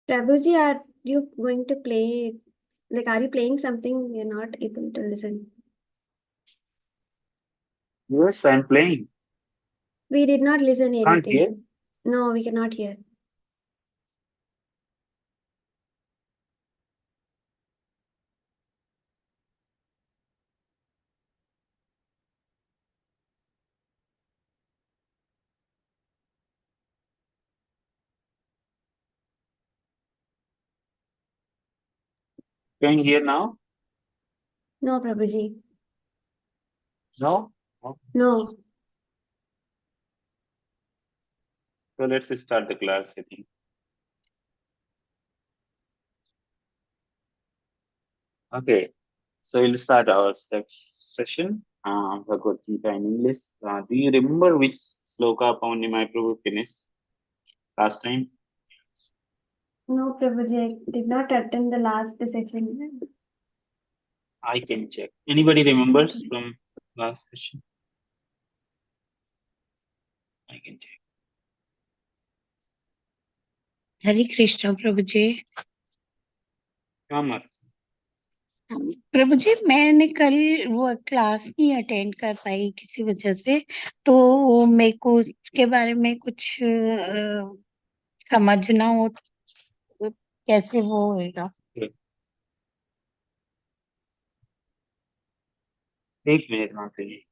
Prabhuji, are you going to play? Like, are you playing something you're not able to listen? Yes, I'm playing. We did not listen Can't hear. anything. No, we cannot hear. Can you hear now? No, Prabhuji. No? No. No. So let's start the class, I think. Okay. So we'll start our session. Bhagavad Gita in English. Do you remember which sloka Paunimai Prabhu finished last time? No, Prabhuji, I did not attend the last session. I can check. Anybody remembers from last session? I can check. Hare Krishna Prabhu ji. Kamar. प्रभु जी, मैंने कल वो class नहीं attend कर पाई किसी वजह से, तो मेरे को उसके बारे में कुछ समझना हो तो कैसे वो होएगा। एक मिनट माता जी।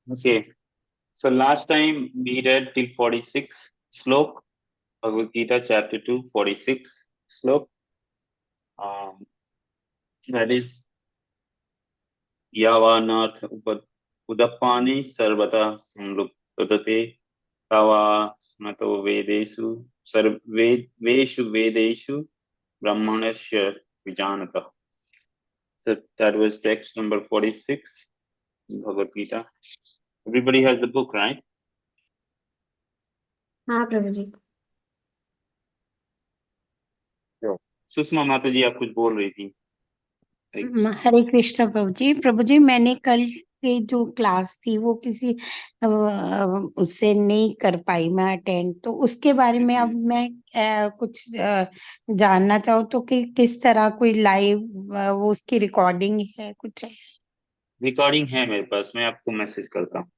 Okay. So last time we read till 46 slok, Bhagavad Gita chapter 2, 46 slok. That is यावानार्थ उदपानि सर्वथा संलुप्तते तवा स्मतो वेदेषु सर्वेषु वेदेषु ब्राह्मणस्य विजानतः. So that was text number 46 in Bhagavad Gita. Everybody has the book, right? हाँ प्रभुजी। सुषमा माता जी आप कुछ बोल रही थी. हरे कृष्ण प्रभु जी, मैंने कल की जो क्लास थी वो किसी उससे नहीं कर पाई मैं अटेंड, तो उसके बारे में अब मैं कुछ जानना चाहूँ तो कि किस तरह कोई लाइव वो उसकी रिकॉर्डिंग है कुछ है? रिकॉर्डिंग है मेरे पास, मैं आपको मैसेज करता हूँ.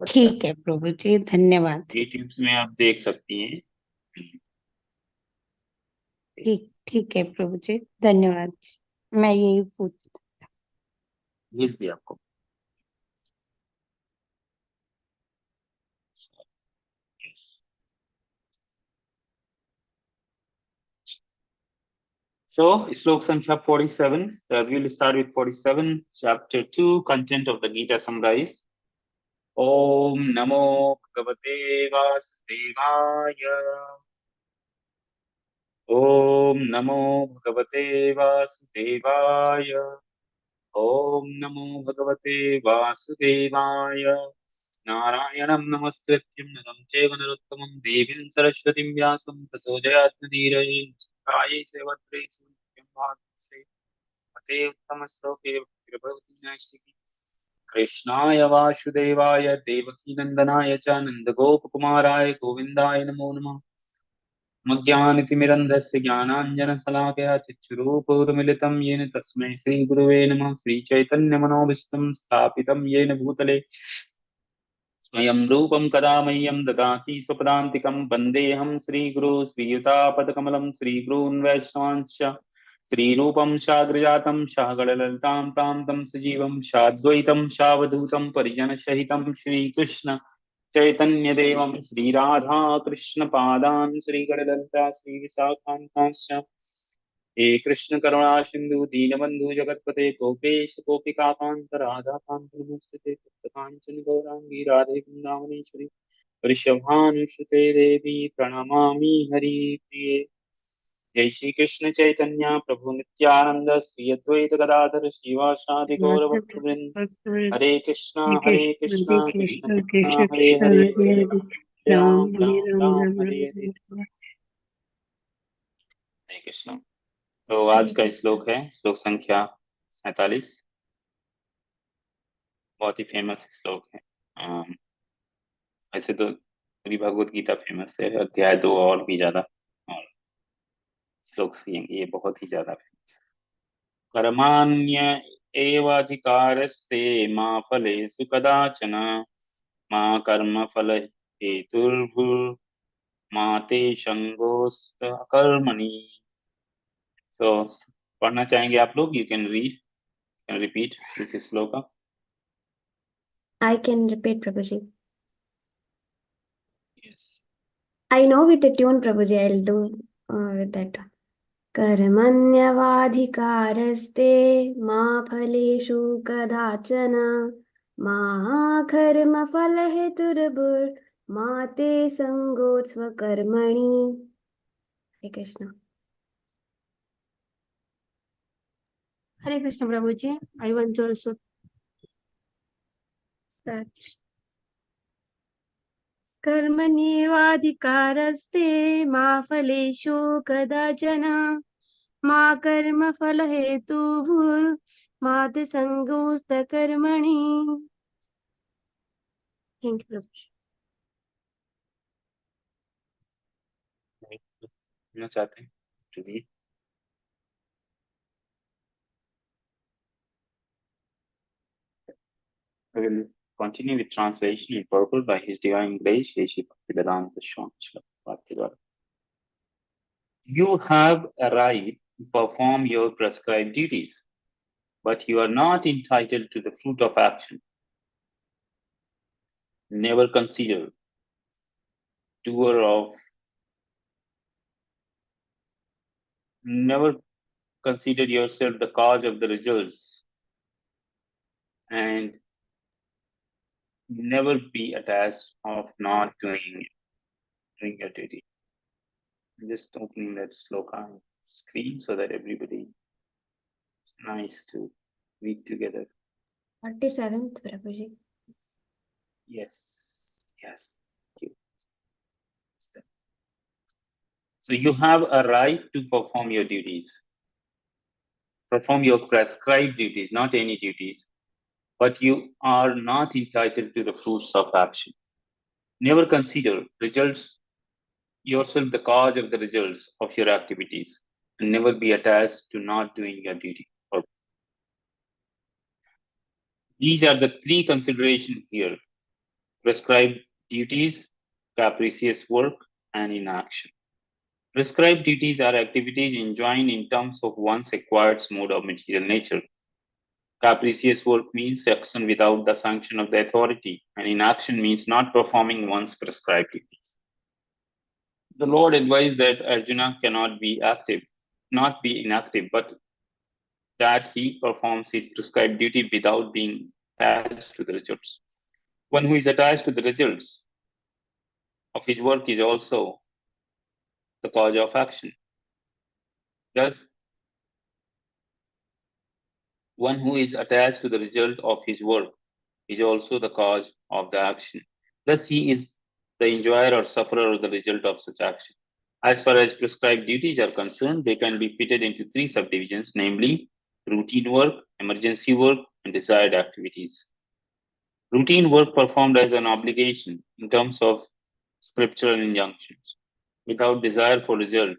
ठीक है प्रभु जी, धन्यवाद। यूट्यूब में आप देख सकती हैं. ठीक है प्रभु जी, धन्यवाद। मैं यही पूछ भेज दिया आपको. So, Slok Sankhya 47. We will start with 47, chapter 2, content of the Gita summarize. Om Namo Bhagavate Vasudevaya. Om Namo Bhagavate Vasudevaya. Om Namo Bhagavate Vasudevaya. नारायणं नमस्कृत्यं नरं चैव नरोत्तमं देवीं सरस्वतीं व्यासं ततो जयात्मधीरये काये सेवत्रे सुनित्यं भागसे मते उत्तमश्लोके भगवती नैष्टिकी कृष्णाय वासुदेवाय देवकीनन्दनाय च नन्दगोपकुमाराय गोविन्दाय नमो नमः. मज्ञानतिमिरन्धस्य ज्ञानाञ्जनशलाकया चक्षुरुपौरमिलितं येन तस्मै श्रीगुरुवे नमः. श्रीचैतन्यमनोभीष्टं स्थापितं येन भूतले स्वयं रूपं कदा मह्यं ददाति स्वपदान्तिकं. वन्देऽहं श्रीगुरो श्रीयुतापदकमलं श्रीगुरून् वैष्णवांश्च श्रीरूपं साग्रजातं सहगणललितां तां तं सजीवं साद्वैतं सावधूतं परिजनसहितं श्रीकृष्ण चैतन्यदेवं श्रीराधा कृष्णपादान् श्रीगणललिता श्रीविशाखान्तांश्च हे कृष्ण करुणा सिंधु दीनबंधु जगतपते गोपेश गोपिकांत राधा कांत नमस्ते कांचन गौरांगी राधे वृंदावनेश्वरी वृषभानुसुते देवी प्रणमामि हरिप्रिये। जय श्री कृष्ण चैतन्य प्रभु नित्यानंद श्री अद्वैत गदाधर श्रीवासादि गौर भक्तवृंद। हरे कृष्णा हरे कृष्ण कृष्ण कृष्ण कृष्ण हरे कृष्ण हरे हरे हरे राम राम हरे राम राम राम राम हरे राम हरे। हरे हरे। हरे कृष्ण। तो आज Hare का Krishna. श्लोक है श्लोक संख्या 47। बहुत ही फेमस श्लोक है। ऐसे तो पूरी भगवत गीता फेमस है, अध्याय 2 और भी ज्यादा, और श्लोक ये बहुत ही ज्यादा फेमस है। कर्माण्य एवाधिकारस्ते मा फलेषु कदाचन मा कर्मफल हेतुर्भुर्मा ते संगोस्त कर्मणि। सो पढ़ना चाहेंगे आप लोग? You can read and repeat this sloka. I can repeat, Prabhuji. Yes. I know with the tune, Prabhuji. I'll do with that. कर्मण्यवाधिकारस्ते मा फलेषु कदाचन मा कर्मफलहेतुर्भुर्मा ते सङ्गोत्स्वकर्मणि। हरे Krishna. Hare Krishna Prabhuji. I want to also start. कर्मण्येवाधिकारस्ते मा फलेषु कदाचन मा कर्मफलहेतुर्भुर्मा ते सङ्गोऽस्तकर्मणि। Thank you, Prabhuji. सुनना चाहते हैं to read? I will continue with translation in purport by His Divine Grace, Shri Bhaktivedanta Swami Srila Bhaktivedanta. You have a right to perform your prescribed duties, but you are not entitled to the fruit of action. Never consider doer of never consider yourself the cause of the results, and never be attached of not doing your duty. I'm just opening that sloka on screen so that everybody is nice to read together. 47th, Prabhuji. Yes, yes. Thank you. So you have a right to perform your duties. Perform your prescribed duties, not any duties, but you are not entitled to the fruits of action. Never consider results yourself the cause of the results of your activities, and never be attached to not doing your duty. These are the three considerations here: prescribed duties, capricious work, and inaction. Prescribed duties are activities enjoined in terms of one's acquired mode of material nature. Capricious work means action without the sanction of the authority, and inaction means not performing one's prescribed duties. The Lord advised that Arjuna cannot be active, not be inactive, but that he performs his prescribed duty without being attached to the results. One who is attached to the results of his work is also the cause of action. Thus, one who is attached to the result of his work is also the cause of the action. Thus, he is the enjoyer or sufferer of the result of such action. As far as prescribed duties are concerned, they can be fitted into three subdivisions, namely routine work, emergency work, and desired activities. Routine work performed as an obligation in terms of scriptural injunctions, without desire for result,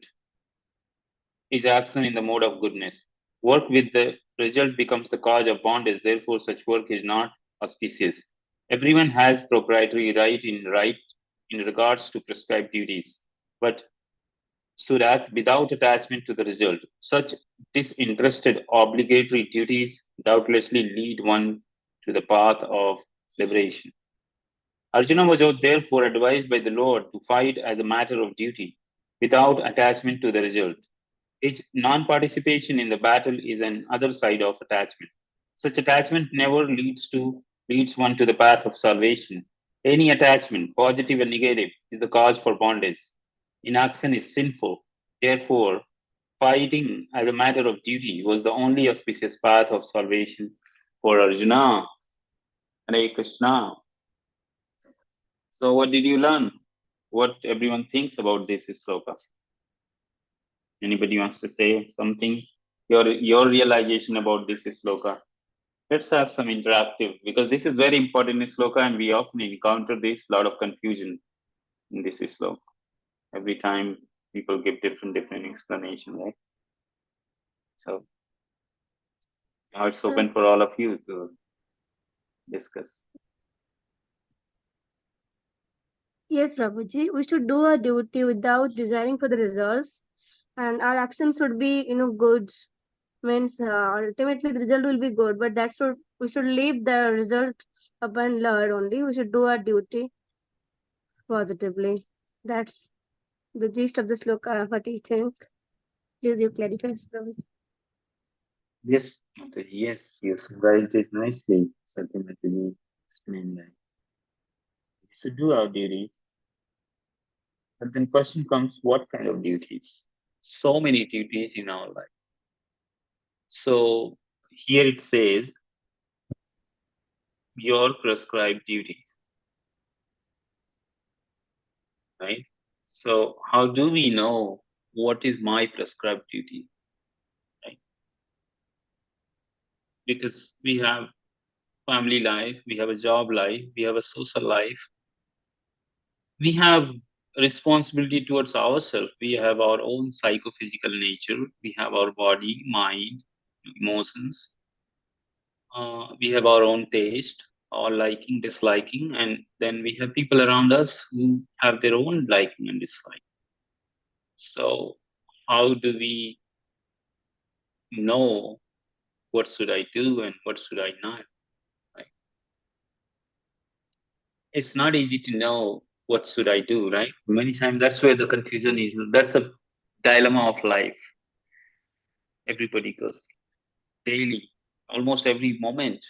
is action in the mode of goodness. Work with the result becomes the cause of bondage, therefore, such work is not auspicious. Everyone has proprietary right in regards to prescribed duties, but should act without attachment to the result. Such disinterested obligatory duties doubtlessly lead one to the path of liberation. Arjuna was therefore advised by the Lord to fight as a matter of duty, without attachment to the result. Non-participation in the battle is an other side of attachment. Such attachment never leads one to the path of salvation. Any attachment, positive and negative, is the cause for bondage. Inaction is sinful. Therefore, fighting as a matter of duty was the only auspicious path of salvation for Arjuna. Hare Krishna. So what did you learn? What everyone thinks about this sloka? Anybody wants to say something? Your realization about this sloka? Let's have some interactive, because this is very important in sloka and we often encounter this lot of confusion in this sloka. Every time people give different explanation, right? So now it's open for all of you to discuss. Yes, Prabhuji, we should do our duty without desiring for the results, and our actions should be, good. Means ultimately the result will be good, but that's what we should leave the result upon Lord only. We should do our duty positively. That's the gist of the sloka. What do you think? Please you clarify, Prabhuji. Yes, yes, you summarized it nicely. Ultimately, explain that. We should do our duties. But then question comes, what kind of duties? So many duties in our life. So here it says, your prescribed duties, right? So how do we know what is my prescribed duty, right? Because we have family life, we have a job life, we have a social life, we have responsibility towards ourselves. We have our own psychophysical nature, we have our body, mind, emotions, we have our own taste, our liking, disliking, and then we have people around us who have their own liking and dislike. So how do we know what should I do and what should I not? Right? It's not easy to know what should I do, right? Many times that's where the confusion is. That's a dilemma of life. Everybody goes daily, almost every moment,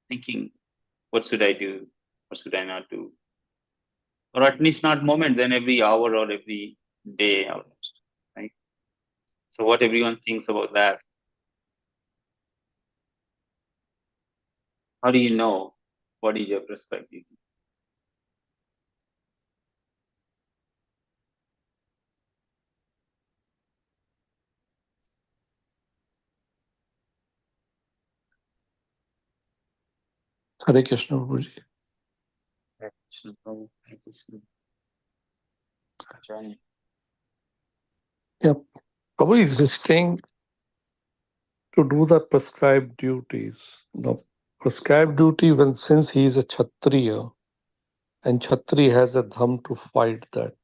thinking, what should I do? What should I not do? Or at least not moment, then every hour or every day almost, right? So what everyone thinks about that? How do you know what is your perspective? Hare Krishna, Prabhuji. Yeah, Prabhuji is insisting to do the prescribed duties. Now, prescribed duty, since he is a Kshatriya, and Kshatriya has a dham to fight that.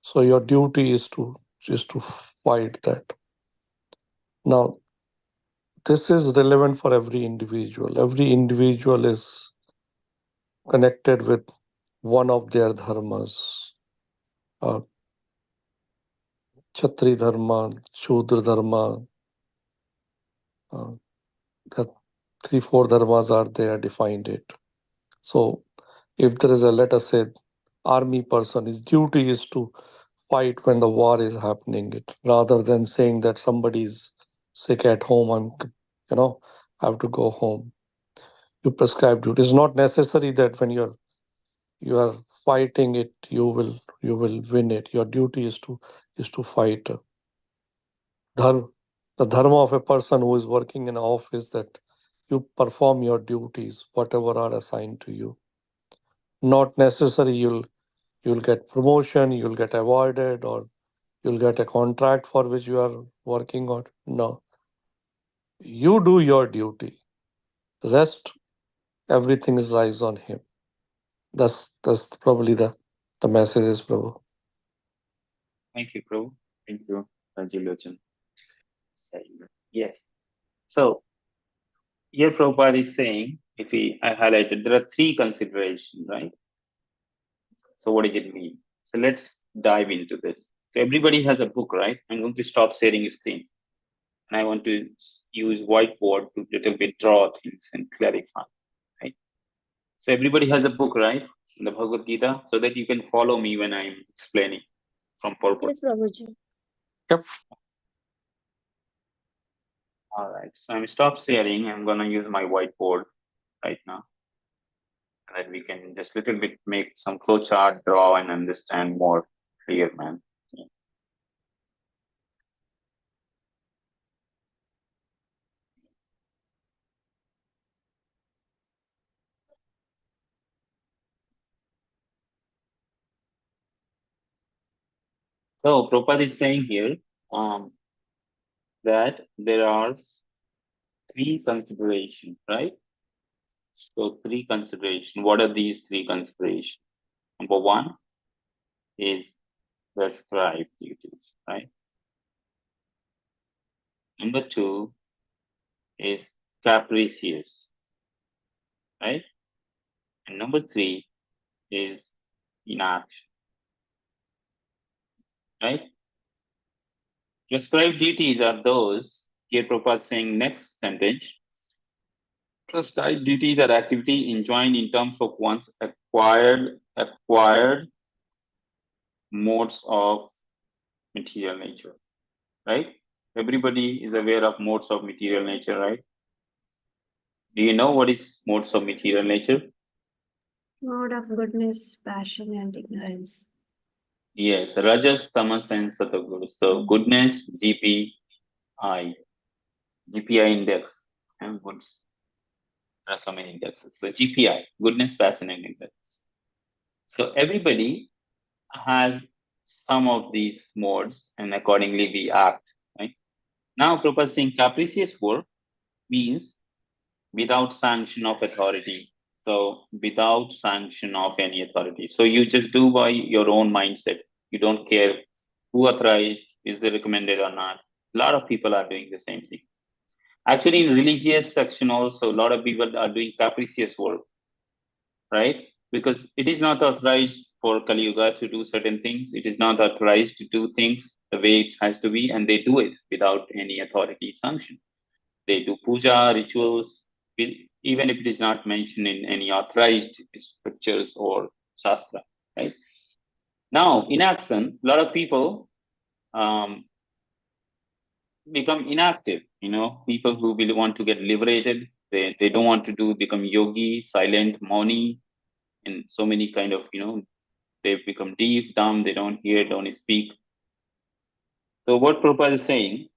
So your duty is to fight that. Now, this is relevant for every individual. Every individual is connected with one of their dharmas. Kshatri dharma, Shudra dharma, that 3-4 dharmas are there, defined it. So if there is a, let us say, army person, his duty is to fight when the war is happening, rather than saying that somebody is sick at home, I have to go home. You prescribe duty. It's not necessary that when you are fighting it, you will win it. Your duty is to fight. The dharma of a person who is working in an office, that you perform your duties, whatever are assigned to you. Not necessary you'll get promotion, you'll get awarded, or you'll get a contract for which you are working on. No. You do your duty. Rest, everything is lies on him. That's probably the message is, Prabhu. Thank you, Prabhu. Thank you, Rajilochan. Yes. So here Prabhupada is saying, I highlighted, there are 3 considerations, right? So what does it mean? So let's dive into this. So everybody has a book, right? I'm going to stop sharing screen. And I want to use whiteboard to little bit draw things and clarify, right? So everybody has a book, right? In the Bhagavad Gita, so that you can follow me when I'm explaining from purpose. Yes, Prabhuji. Yep. All right, so I'm stop sharing. I'm gonna use my whiteboard right now. And then we can just little bit make some flow chart, draw and understand more clear, man. So Prabhupada is saying here that there are three considerations, right? So three considerations. What are these three considerations? Number one is prescribed duties, right? Number two is capricious, right? And number three is inaction, right? Prescribed duties are those, here Prabhupada saying next sentence, prescribed duties are activity enjoined in terms of one's acquired modes of material nature, right? Everybody is aware of modes of material nature, right? Do you know what is modes of material nature? Mode of goodness, passion, and ignorance. Yes, Rajas, Tamas, and Sataguru. So goodness, GPI index, and goods. There are so many indexes. So GPI, goodness, passion, and ignorance. So everybody has some of these modes, and accordingly we act, right? Now, Prabhupada is saying capricious work means without sanction of authority. So without sanction of any authority. So you just do by your own mindset. You don't care who authorized, is they recommended or not. A lot of people are doing the same thing. Actually, in religious section also, a lot of people are doing capricious work, right? Because it is not authorized for Kali Yuga to do certain things. It is not authorized to do things the way it has to be, and they do it without any authority sanction. They do puja, rituals, even if it is not mentioned in any authorized scriptures or shastra, right? Now, in action, a lot of people become inactive. People who really want to get liberated, they don't want to become yogi, silent, mauni, and so many kind of, they become deep, dumb, they don't hear, don't speak. So what Prabhupada is saying,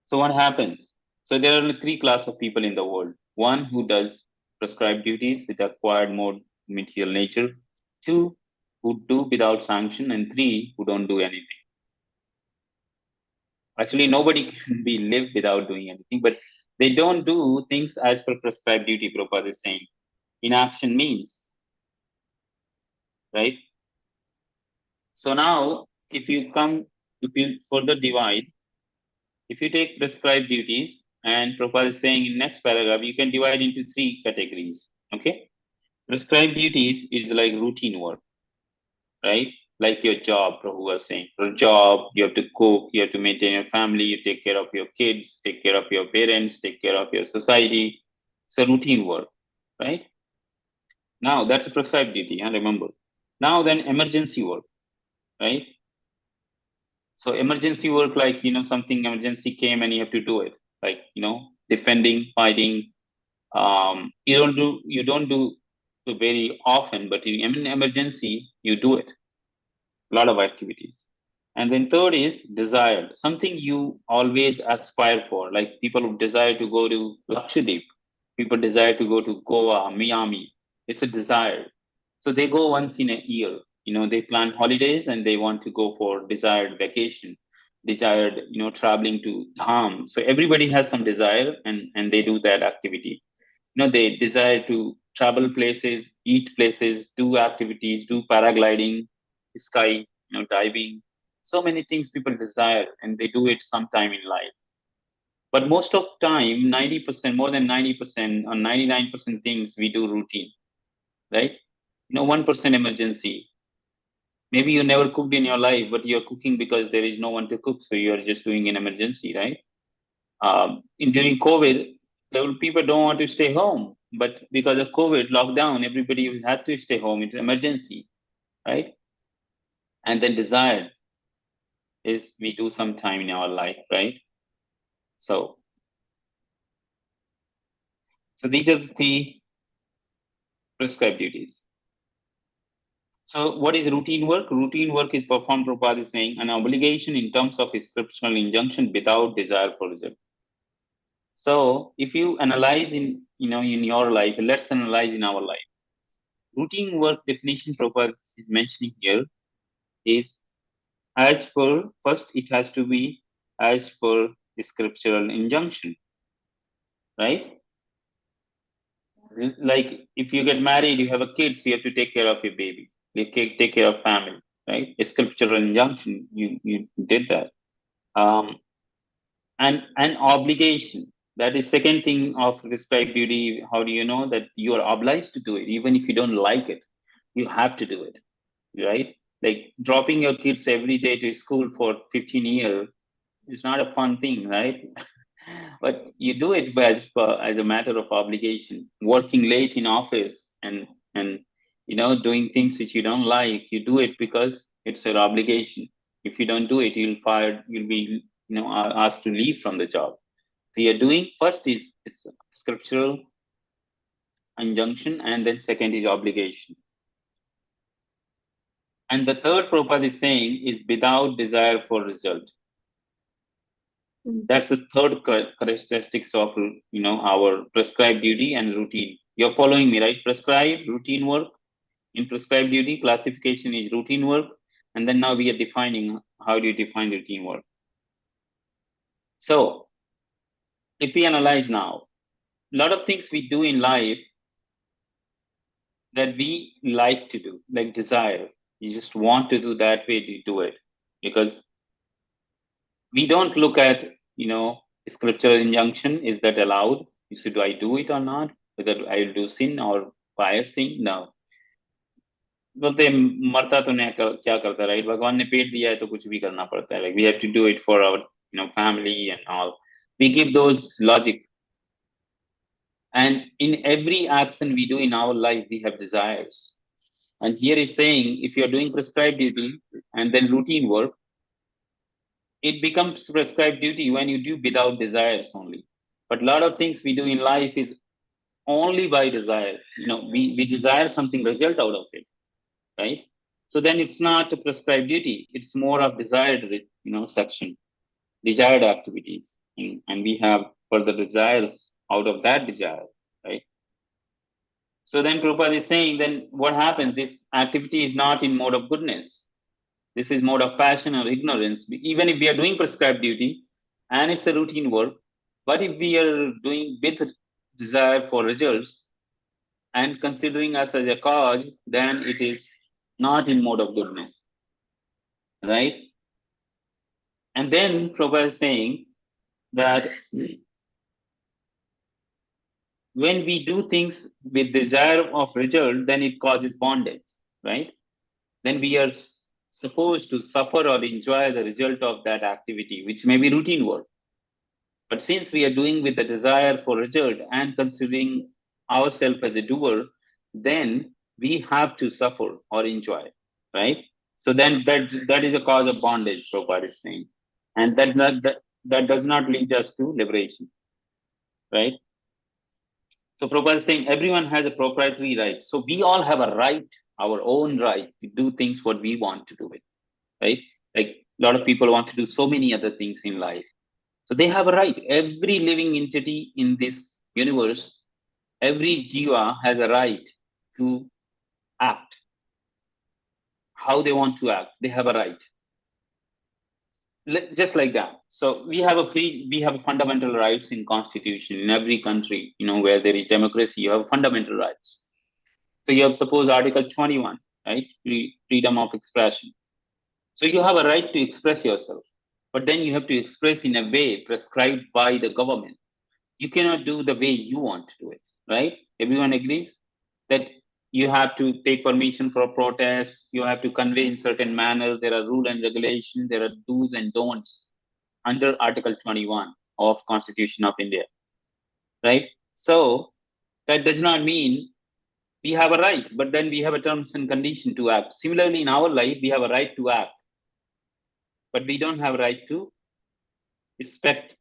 so what happens? So there are only three classes of people in the world. One who does prescribed duties with acquired mode material nature. Two who do without sanction, and three who don't do anything. Actually, nobody can be live without doing anything, but they don't do things as per prescribed duty, Prabhupada is saying. Inaction means, right? So now, if you further divide, if you take prescribed duties, and Prabhupada is saying in next paragraph, you can divide into three categories, okay? Prescribed duties is like routine work, right? Like your job, Prabhu was saying. Your job, you have to cook, you have to maintain your family, you take care of your kids, take care of your parents, take care of your society. It's a routine work, right? Now, that's a prescribed duty, remember. Now then, emergency work, right? So emergency work, like, something emergency came and you have to do it. Like, defending, fighting. You don't do it very often, but in an emergency, you do it. A lot of activities. And then third is desired, something you always aspire for. Like people who desire to go to Lakshadweep, people desire to go to Goa, Miami. It's a desire. So they go once in a year. They plan holidays and they want to go for desired vacation, desired, traveling to Dham. So everybody has some desire and they do that activity. They desire to travel places, eat places, do activities, do paragliding, sky, diving. So many things people desire and they do it sometime in life. But most of time, 90%, more than 90% or 99% things we do routine, right? 1% emergency. Maybe you never cooked in your life, but you're cooking because there is no one to cook, so you're just doing an emergency, right? During COVID, people don't want to stay home, but because of COVID lockdown, everybody had to stay home. It's emergency, right? And then desire is we do some time in our life, right? So these are the three prescribed duties. So what is routine work? Routine work is performed, Prabhupada is saying, an obligation in terms of scriptural injunction without desire for result. So if you analyze in your life, let's analyze in our life. Routine work definition Prabhupada is mentioning here is as per, first it has to be as per the scriptural injunction, right? Like if you get married, you have a kid, so you have to take care of your baby. You take care of family, right? A scriptural injunction, you did that. And an obligation, that is second thing of prescribed duty. How do you know that you are obliged to do it? Even if you don't like it, you have to do it, right? Like dropping your kids every day to school for 15 years is not a fun thing, right? But you do it as a matter of obligation. Working late in office and doing things which you don't like, you do it because it's an obligation. If you don't do it, you'll be asked to leave from the job. So you're doing, first is it's a scriptural injunction, and then second is obligation. And the third Prabhupada is saying is without desire for result. That's the third characteristics of our prescribed duty and routine. You're following me, right? Prescribed, routine work. In prescribed duty, classification is routine work, and then now we are defining how do you define routine work. So if we analyze now, a lot of things we do in life that we like to do, like desire, you just want to do that way, you do it because we don't look at scriptural injunction. Is that allowed? Do I do it or not? Whether I will do sin or pious thing? No. बोलते हैं, मरता तो नहीं क्या करता, right? भगवान ने पेट दिया है तो कुछ भी करना पड़ता है. Like we have to do it for our family and all. We give those logic. And in every action we do in our life, we have desires. And here is saying, if you are doing prescribed duty and then routine work, it becomes prescribed duty when you do without desires only. But a lot of things we do in life is only by desire. We desire something result out of it, right? So then it's not a prescribed duty. It's more of desired, section, desired activities. And we have further desires out of that desire, right? So then Prabhupada is saying, then what happens? This activity is not in mode of goodness. This is mode of passion or ignorance. Even if we are doing prescribed duty and it's a routine work, but if we are doing with desire for results and considering us as a cause, then it is not in mode of goodness, right? And then Prabhupada is saying that when we do things with desire of result, then it causes bondage, right? Then we are supposed to suffer or enjoy the result of that activity, which may be routine work. But since we are doing with the desire for result and considering ourselves as a doer, then we have to suffer or enjoy, right? So then that is a cause of bondage, Prabhupada is saying. And that does not lead us to liberation, right? So Prabhupada is saying everyone has a proprietary right. So we all have a right, our own right to do things what we want to do it, right? Like a lot of people want to do so many other things in life. So they have a right. Every living entity in this universe, every jiva has a right to act how they want to act. They have a right. Just like that. So we have fundamental rights in constitution in every country, where there is democracy, you have fundamental rights. So you have suppose Article 21, right? Freedom of expression. So you have a right to express yourself, but then you have to express in a way prescribed by the government. You cannot do the way you want to do it, right? Everyone agrees that You have to take permission for protest. You have to convey in certain manner. There are rule and regulation. There are do's and don'ts under Article 21 of Constitution of India, right? So that does not mean we have a right, but then we have a terms and condition to act. Similarly, in our life, we have a right to act, but we don't have a right to expect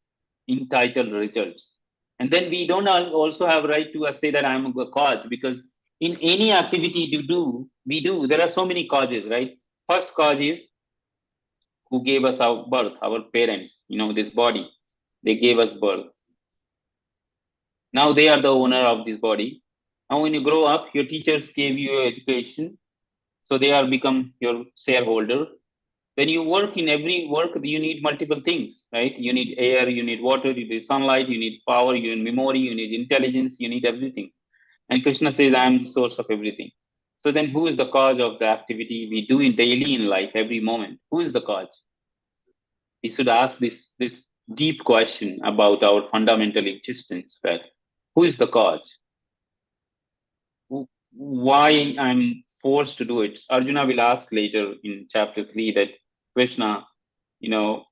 entitled results. And then we don't also have a right to say that I'm a cause, because in any activity we do, there are so many causes, right? First cause is who gave us our birth, our parents, this body. They gave us birth. Now they are the owner of this body. Now when you grow up, your teachers gave you education, so they are become your shareholder. When you work, in every work you need multiple things, right? You need air, you need water, you need sunlight, you need power, you need memory, you need intelligence, you need everything. And Krishna says, I am the source of everything. So then who is the cause of the activity we do in daily in life, every moment? Who is the cause? We should ask this deep question about our fundamental existence, right? Who is the cause? Why I'm forced to do it? Arjuna will ask later in chapter 3 that Krishna,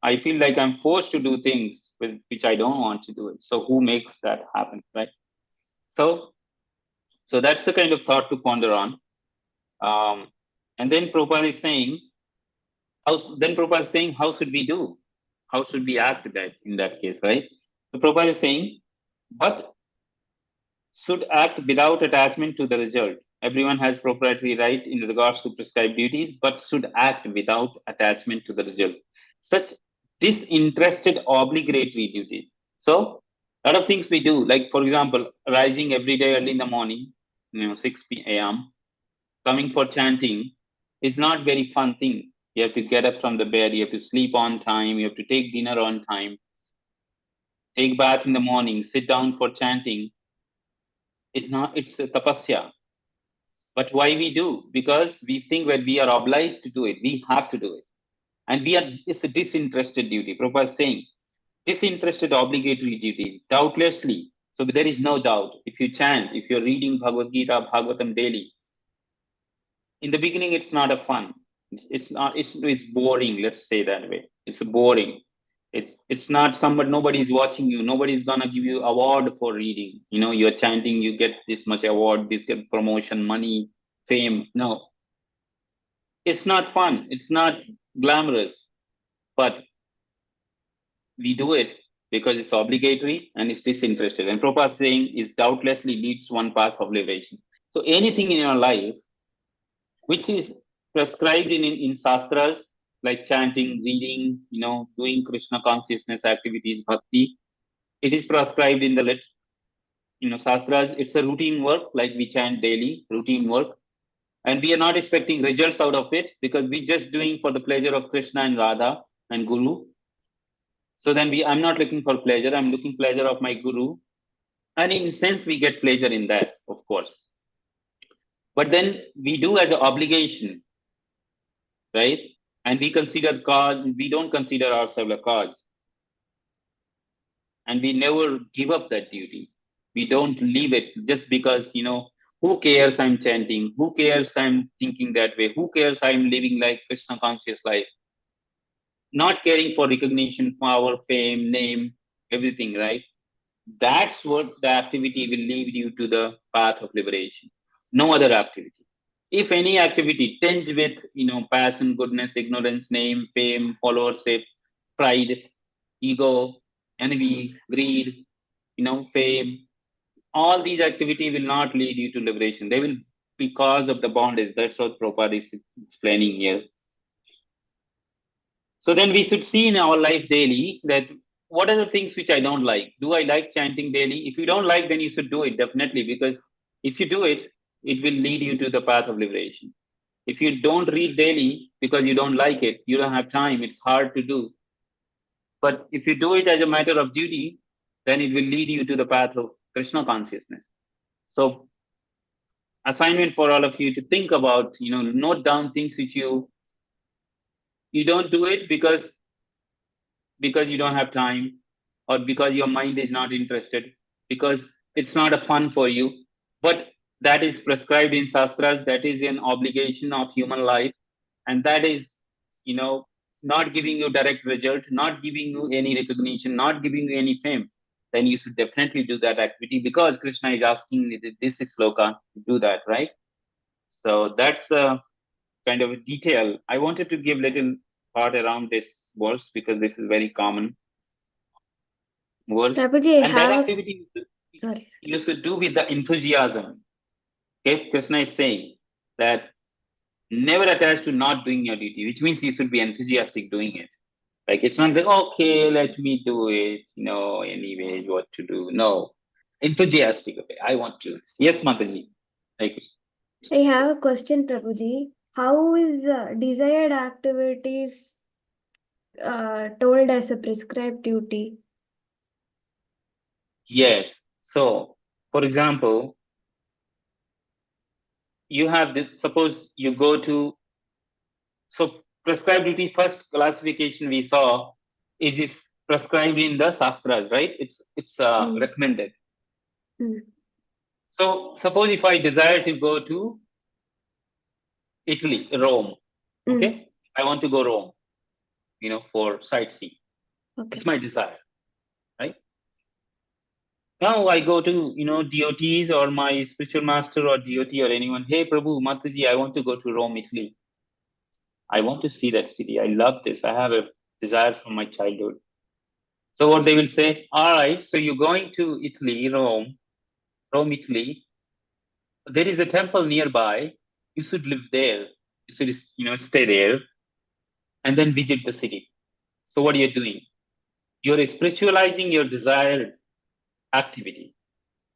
I feel like I'm forced to do things which I don't want to do it. So who makes that happen, right? So that's the kind of thought to ponder on. And then Prabhupada is saying, how should we do? How should we act in that case, right? So Prabhupada is saying, but should act without attachment to the result. Everyone has proprietary right in regards to prescribed duties, but should act without attachment to the result. Such disinterested obligatory duties. So, a lot of things we do, like for example, rising every day early in the morning, 6 p.m., coming for chanting is not very fun thing. You have to get up from the bed, you have to sleep on time, you have to take dinner on time, take bath in the morning, sit down for chanting. It's a tapasya. But why we do? Because we think that we are obliged to do it. We have to do it. And it's a disinterested duty. Prabhupada is saying, disinterested obligatory duties, doubtlessly. So there is no doubt. If you chant, if you're reading Bhagavad Gita, Bhagavatam daily, in the beginning, it's not a fun. It's boring. Let's say that way. It's boring. It's not nobody's watching you. Nobody's gonna give you award for reading. You're chanting, you get this much award, this get promotion, money, fame. No, it's not fun. It's not glamorous, but we do it because it's obligatory and it's disinterested. And Prabhupada saying is doubtlessly leads one path of liberation. So anything in your life which is prescribed in Shastras, like chanting, reading, doing Krishna consciousness activities, bhakti. It is prescribed in the Shastras. It's a routine work, like we chant daily, routine work. And we are not expecting results out of it because we're just doing for the pleasure of Krishna and Radha and Guru. So then I'm not looking for pleasure, I'm looking pleasure of my Guru. And in a sense, we get pleasure in that, of course. But then we do as an obligation, right? And we don't consider ourselves a cause. And we never give up that duty. We don't leave it just because, who cares I'm chanting? Who cares I'm thinking that way? Who cares I'm living like Krishna conscious life? Not caring for recognition, power, fame, name, everything, right? That's what the activity will lead you to the path of liberation. No other activity. If any activity tends with, passion, goodness, ignorance, name, fame, followership, pride, ego, envy, greed, fame, all these activity will not lead you to liberation. They will be cause of the bondage. That's what Prabhupada is explaining here. So then we should see in our life daily that what are the things which I don't like? Do I like chanting daily? If you don't like, then you should do it definitely, because if you do it, it will lead you to the path of liberation. If you don't read daily because you don't like it, you don't have time, it's hard to do. But if you do it as a matter of duty, then it will lead you to the path of Krishna consciousness. So assignment for all of you to think about, note down things which you don't do it because you don't have time, or because your mind is not interested, because it's not a fun for you. But that is prescribed in Shastras, that is an obligation of human life, and that is, not giving you direct result, not giving you any recognition, not giving you any fame, then you should definitely do that activity because Krishna is asking this is sloka to do that, right? So that's a kind of a detail. I wanted to give little thought around this verse because this is very common verse. Prabhuji, I And that have activity sorry. you should do with the enthusiasm. Okay, Krishna is saying that never attach to not doing your duty, which means you should be enthusiastic doing it. Like it's not like, okay, let me do it, anyway, what to do. No, enthusiastic. Okay, I want to. Yes, Mataji. Like, I have a question, Prabhuji. How is desired activities told as a prescribed duty? yes. So, for example, you have this, suppose you go to, so prescribed duty first classification we saw is prescribed in the Shastras, right? It's Mm. recommended. Mm. So suppose if I desire to go to Italy, Rome, Mm. okay? I want to go Rome, for sightseeing. Okay. It's my desire, right? Now I go to, DOTs or my spiritual master or DOT or anyone. Hey, Prabhu, Mataji, I want to go to Rome, Italy. I want to see that city. I love this. I have a desire from my childhood. So what they will say, all right, so you're going to Italy, Rome, Italy. There is a temple nearby. You should live there. You should, stay there and then visit the city. So what are you doing? You're spiritualizing your desired activity,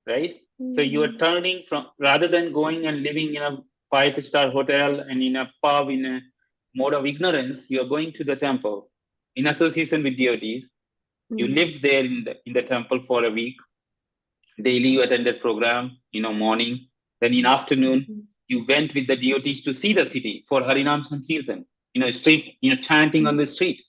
right? So you are turning from, rather than going and living in a 5-star hotel and in a pub in a mode of ignorance, you are going to the temple in association with deities. You lived there in the temple for a week. Daily you attended program, morning. Then in afternoon, you went with the devotees to see the city for Harinam Sankirtan, street, chanting on the street,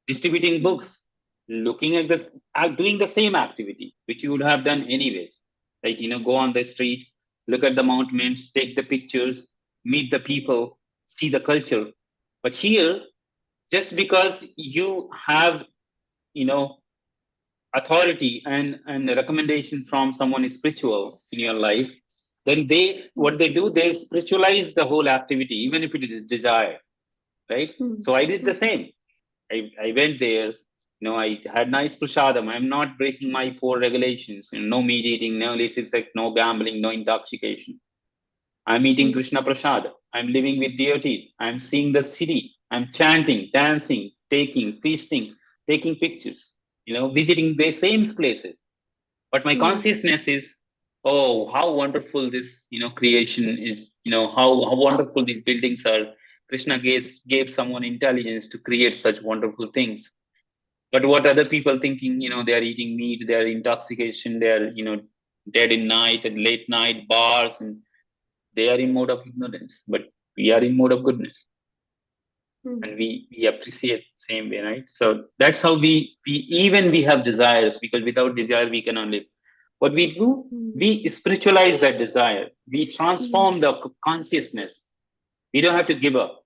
distributing books, looking at this, doing the same activity, which you would have done anyways. Like, go on the street, look at the monuments, take the pictures, meet the people, see the culture. But here, just because you have, authority and recommendation from someone spiritual in your life, then what they do, they spiritualize the whole activity, even if it is desire, right? So I did the same. I went there, I had nice prasadam. I'm not breaking my 4 regulations, no meat eating, no illicit sex, no gambling, no intoxication. I'm eating Krishna prasad. I'm living with deities. I'm seeing the city. I'm chanting, dancing, feasting, taking pictures, visiting the same places. But my consciousness is, oh, how wonderful this, creation is, how wonderful these buildings are. Krishna gave someone intelligence to create such wonderful things. But what other people thinking, they are eating meat, they are intoxication, they are, dead in night and late night bars, and they are in mode of ignorance, but we are in mode of goodness. And we appreciate the same way, right? So that's how we have desires, because without desire we cannot live. What we do, we spiritualize that desire. We transform the consciousness. We don't have to give up.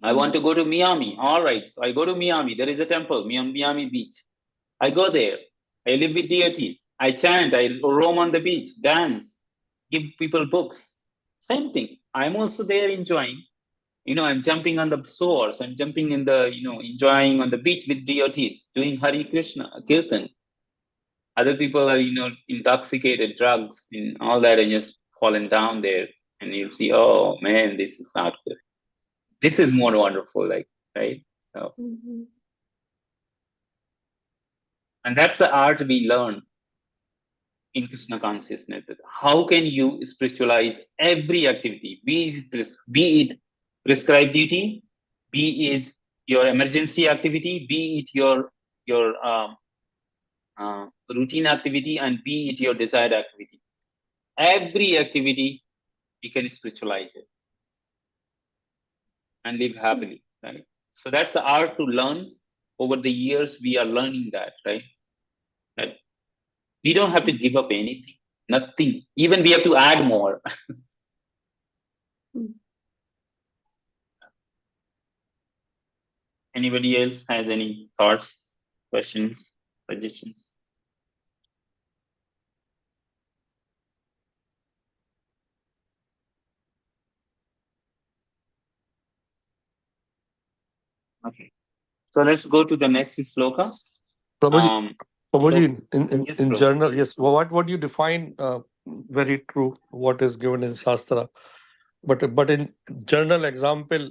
I want to go to Miami. All right, so I go to Miami. There is a temple, Miami Beach. I go there. I live with deities. I chant. I roam on the beach, dance, give people books. Same thing. I'm also there enjoying. I'm jumping on the shores. I'm jumping in the, enjoying on the beach with deities, doing Hari Krishna, Kirtan. Other people are, intoxicated, drugs, and all that, and just fallen down there. And you'll see, oh man, this is not good. This is more wonderful, like, right? So, and that's the art we learn in Krishna consciousness. How can you spiritualize every activity, be it prescribed duty, be it your emergency activity, be it your routine activity, and be it your desired activity. Every activity you can spiritualize it and live happily, right? So that's the art to learn. Over the years, we are learning that, right? That we don't have to give up anything. Nothing. Even we have to add more. Anybody else has any thoughts, questions, suggestions? Okay. So let's go to the next sloka. Prabhuji, Prabhuji, Yes, in Prabhu. journal, yes. What you define, very true. What is given in Shastra, but in journal example,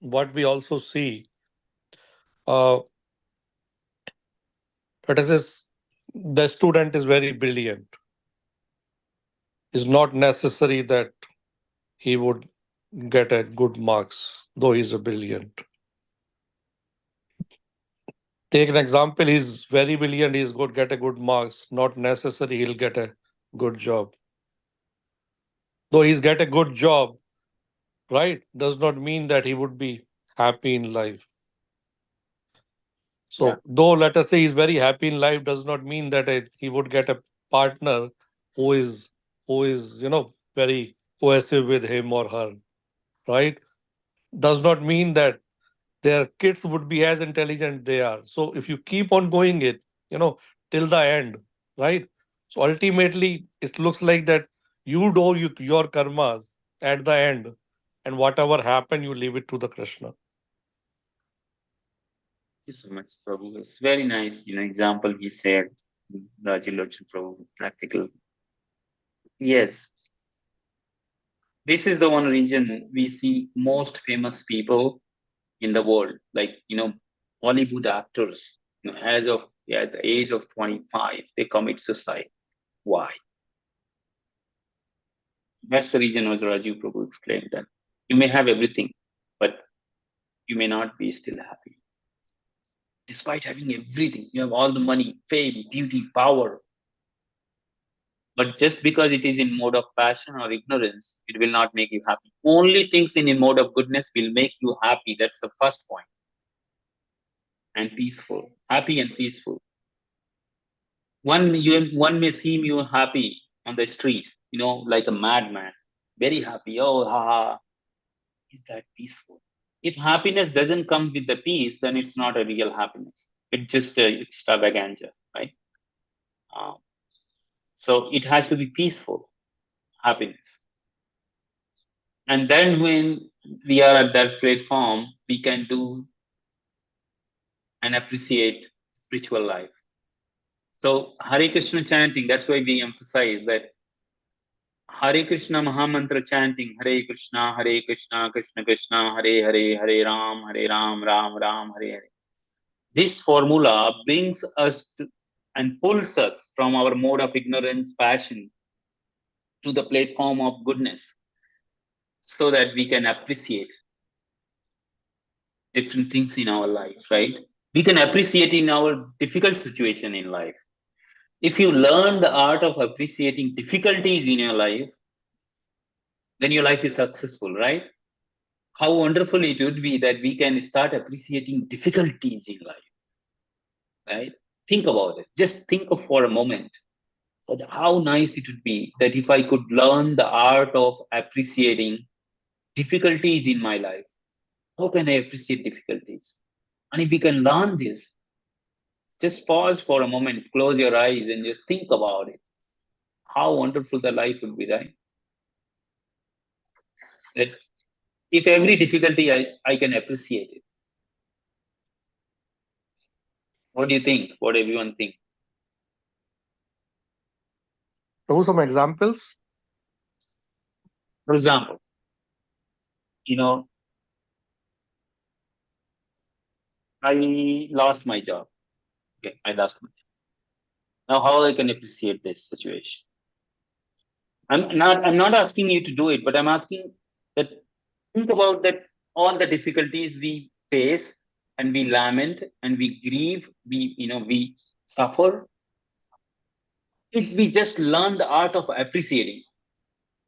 what we also see, that is, the student is very brilliant. It's not necessary that he would get a good marks, though he's a brilliant. Take an example, he's very brilliant, he's good, get a good marks. Not necessary he'll get a good job. Though he's get a good job, right, does not mean that he would be happy in life. So, Yeah. though let us say he's very happy in life, does not mean that he would get a partner who is very cohesive with him or her, right? Does not mean that their kids would be as intelligent they are. So if you keep on going it, till the end, right? So ultimately, it looks like that you do your karmas at the end, and whatever happen, you leave it to the Krishna. Thank you so much, Prabhu. It's very nice, example he said, Rajilochan Prabhu, practical. Yes. This is the one region we see most famous people in the world, like, Bollywood actors, at the age of 25, they commit suicide. Why? That's the reason as Rajiv Prabhu explained that you may have everything, but you may not be still happy. Despite having everything, you have all the money, fame, beauty, power. But just because it is in mode of passion or ignorance, it will not make you happy. Only things in a mode of goodness will make you happy. That's the first point. And peaceful. Happy and peaceful. One may seem you happy on the street, like a madman. Very happy. Oh, haha. Is that peaceful? If happiness doesn't come with the peace, then it's not a real happiness. It's just extravaganza, right? So it has to be peaceful happiness. And then when we are at that platform, we can do and appreciate spiritual life. So Hare Krishna chanting, that's why we emphasize that Hare Krishna Mahamantra chanting, Hare Krishna, Krishna Krishna, Hare Hare, Hare Ram, Ram Ram, Hare Hare. This formula brings us and pulls us from our mode of ignorance, passion, to the platform of goodness, so that we can appreciate different things in our life, right? We can appreciate in our difficult situation in life. If you learn the art of appreciating difficulties in your life, then your life is successful, right? How wonderful it would be that we can start appreciating difficulties in life, right? Think about it. Just think of for a moment that how nice it would be that if I could learn the art of appreciating difficulties in my life. How can I appreciate difficulties? And if we can learn this, just pause for a moment, close your eyes, and just think about it. How wonderful the life would be, right? That if every difficulty I can appreciate it. What do you think? What everyone think? Prabhu, some examples? For example, I lost my job. Okay, I lost my job. Now how I can appreciate this situation? I'm not asking you to do it, but I'm asking that think about that all the difficulties we face and we lament and we grieve, we suffer. If we just learn the art of appreciating,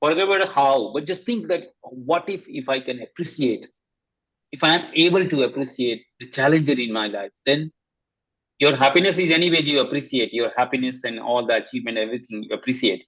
forget about how, but just think that what if I can appreciate, if I am able to appreciate the challenger in my life, then your happiness is anyway you appreciate your happiness and all the achievement, everything you appreciate.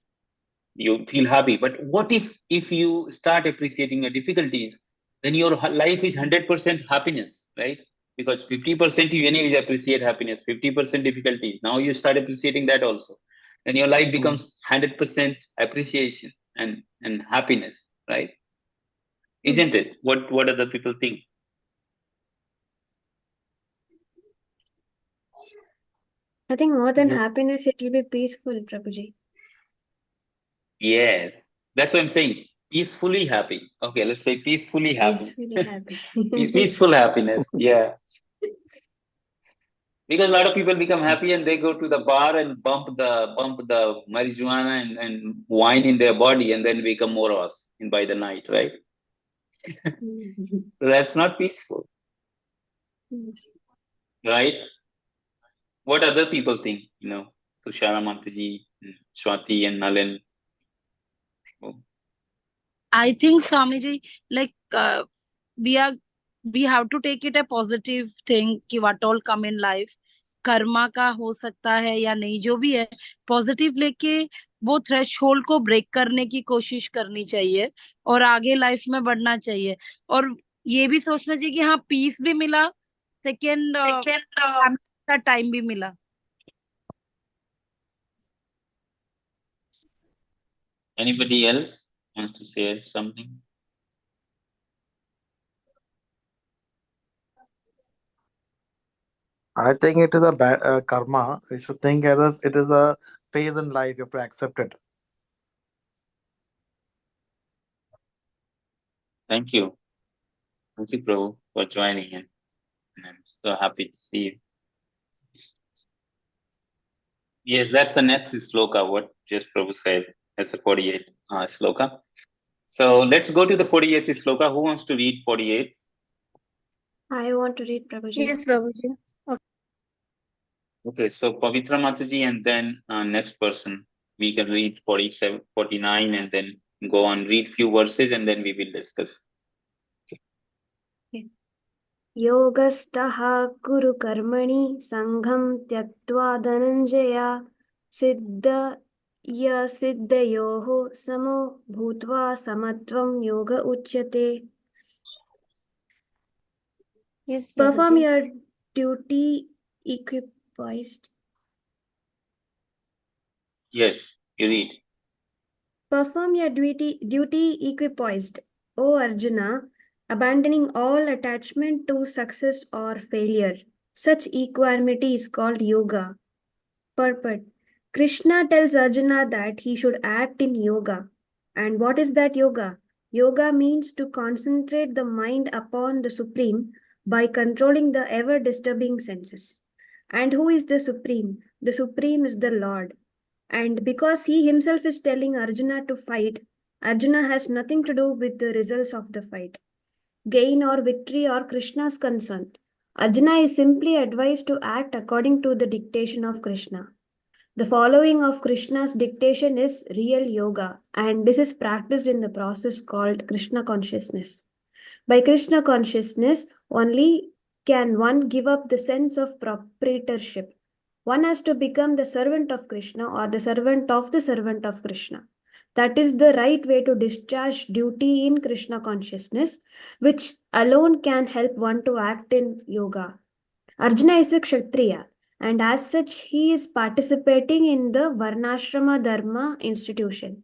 you feel happy. But what if you start appreciating your difficulties, then your life is 100% happiness, right? Because 50% you anyways appreciate happiness, 50% difficulties. Now you start appreciating that also. Then your life becomes 100% appreciation and happiness, right? Isn't it? What other people think? I think more than Yes. happiness, it will be peaceful, Prabhuji. Yes, that's what I'm saying. Peacefully happy. Okay, let's say peacefully happy. Peacefully happy. Peaceful happiness. Yeah. Because a lot of people become happy and they go to the bar and bump the marijuana and wine in their body and then become morose in by the night, right? So that's not peaceful, right? What other people think, Tushara Mantaji, Swati and Nalin. I think Swamiji, like we have to take it a positive thing कि what all come in life. Karma का हो सकता है या नहीं, जो भी है पॉजिटिव लेके वो थ्रेशहोल्ड को ब्रेक करने की कोशिश करनी चाहिए और आगे लाइफ में बढ़ना चाहिए। और ये भी सोचना चाहिए कि हाँ पीस भी मिला, सेकेंड का टाइम भी मिला। Anybody else wants to say something? I think it is a bad karma. You should think as it is a phase in life. You have to accept it. Thank you. Thank you, Prabhu, for joining in. And I'm so happy to see you. Yes, that's the next sloka, what just Prabhu said. That's the 48th sloka. So let's go to the 48th sloka. Who wants to read 48th? I want to read, Prabhuji. Yes, Prabhuji. Okay, so Pavitra Mataji and then next person. We can read 47, 49 and then go on, read few verses and then we will discuss. योगस्थः कुरु कर्मणि संघं त्यक्त्वा धनञ्जया सिद्धयोः समो भूत्वा समत्वं योग उच्यते. Yes, Perform Prabhuji. your duty equipoised. Yes, you read. Perform your duty equipoised, O Arjuna, abandoning all attachment to success or failure. Such equanimity is called yoga. Purport. Krishna tells Arjuna that he should act in yoga. And what is that yoga? Yoga means to concentrate the mind upon the Supreme by controlling the ever-disturbing senses. And who is the Supreme? The Supreme is the Lord. And because he himself is telling Arjuna to fight, Arjuna has nothing to do with the results of the fight. Gain or victory or Krishna's concern. Arjuna is simply advised to act according to the dictation of Krishna. The following of Krishna's dictation is real yoga, and this is practiced in the process called Krishna consciousness. By Krishna consciousness, only can one give up the sense of proprietorship. One has to become the servant of Krishna or the servant of Krishna. That is the right way to discharge duty in Krishna consciousness, which alone can help one to act in yoga. Arjuna is a Kshatriya, and as such, he is participating in the Varnashrama Dharma institution.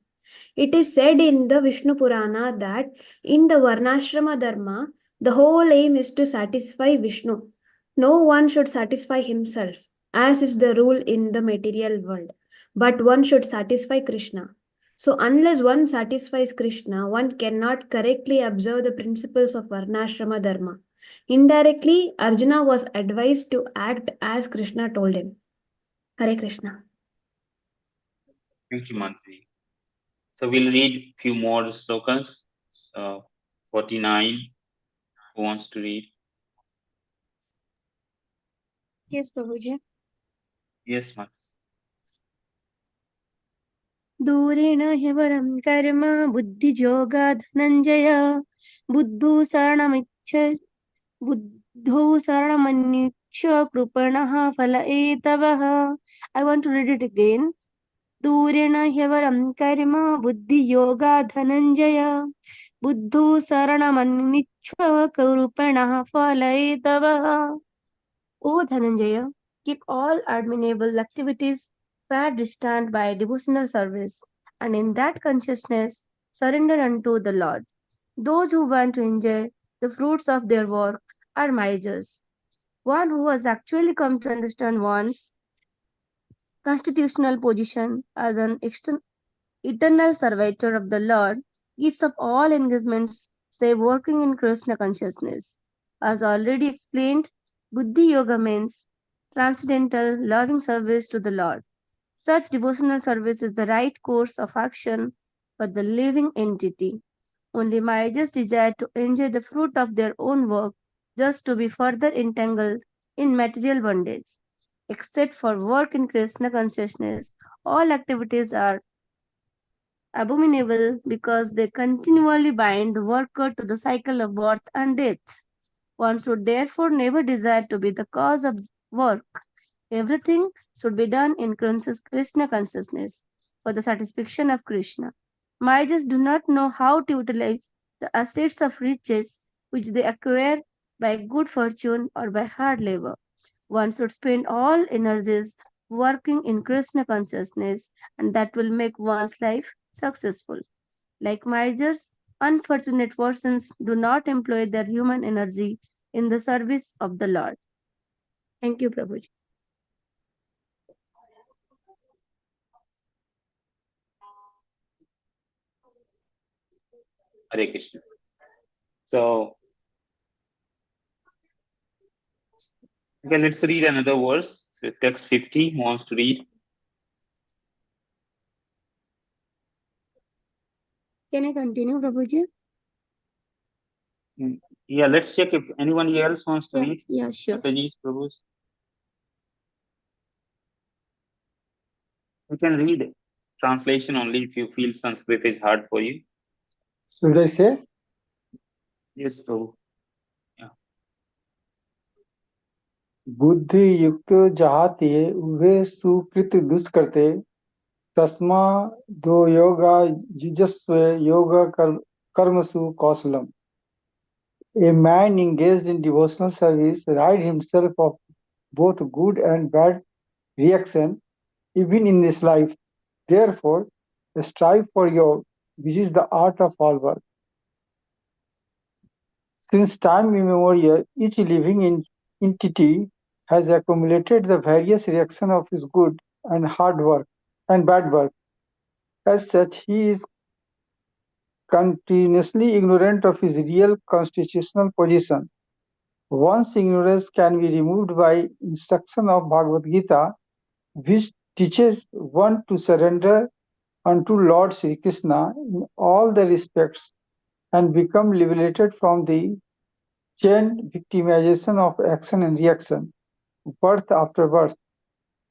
It is said in the Vishnu Purana that in the Varnashrama Dharma, the whole aim is to satisfy Vishnu. No one should satisfy himself, as is the rule in the material world, but one should satisfy Krishna. So, unless one satisfies Krishna, one cannot correctly observe the principles of Varnashrama Dharma. Indirectly, Arjuna was advised to act as Krishna told him. Hare Krishna. Thank you, Mantri. So we'll read few more slokas. 49. Who wants to read? Yes, Prabhuji. Yes, Mats. दूरेण ह्यवरं कर्म बुद्धियोगात् धनञ्जय बुद्धौ शरणमन्विच्छ कृपणः फल एतवः. I want to read it again. दूरेण ह्यवरं कर्म बुद्धियोगा धनञ्जय बुद्धौ शरणमन्निच्छ करूपणः फलयेतवः. O Dhananjaya, keep all admirable activities far distant by devotional service, and in that consciousness surrender unto the Lord. Those who want to enjoy the fruits of their work are Majas. One who has actually come to understand one's constitutional position as an eternal servitor of the Lord gives up all engagements save working in Krishna consciousness. As already explained, Buddhi Yoga means transcendental loving service to the Lord. Such devotional service is the right course of action for the living entity. Only Mayajas desire to enjoy the fruit of their own work just to be further entangled in material bondage. Except for work in Krishna consciousness, all activities are abominable because they continually bind the worker to the cycle of birth and death. One should therefore never desire to be the cause of work. Everything should be done in Krishna consciousness for the satisfaction of Krishna. Majas do not know how to utilize the assets of riches which they acquire by good fortune or by hard labor. One should spend all energies working in Krishna consciousness, and that will make one's life successful. Like Majas, unfortunate persons do not employ their human energy in the service of the Lord. Thank you, Prabhuji. Hare Krishna. So, okay, let's read another verse. So text 50 who wants to read. Can I continue, Prabhuji? Yeah, let's check if anyone else wants to read. Yeah, sure. Mataji's, Prabhu's. You can read translation only if you feel Sanskrit is hard for you. Should I say? Yes, Prabhu. बुद्धि युक्त जहाते वे सुकृत दुष्कृते तस्मा दो योगा जिजस्व योग कर्मसु कौशलम. A man engaged in devotional service rid himself of both good and bad reaction even in this life. Therefore, strive for yoga, which is the art of all work. Since time immemorial, each living entity has accumulated the various reactions of his good and hard work and bad work. As such, he is continuously ignorant of his real constitutional position. One's ignorance can be removed by instruction of Bhagavad Gita, which teaches one to surrender unto Lord Sri Krishna in all the respects and become liberated from the chain victimization of action and reaction, birth after birth.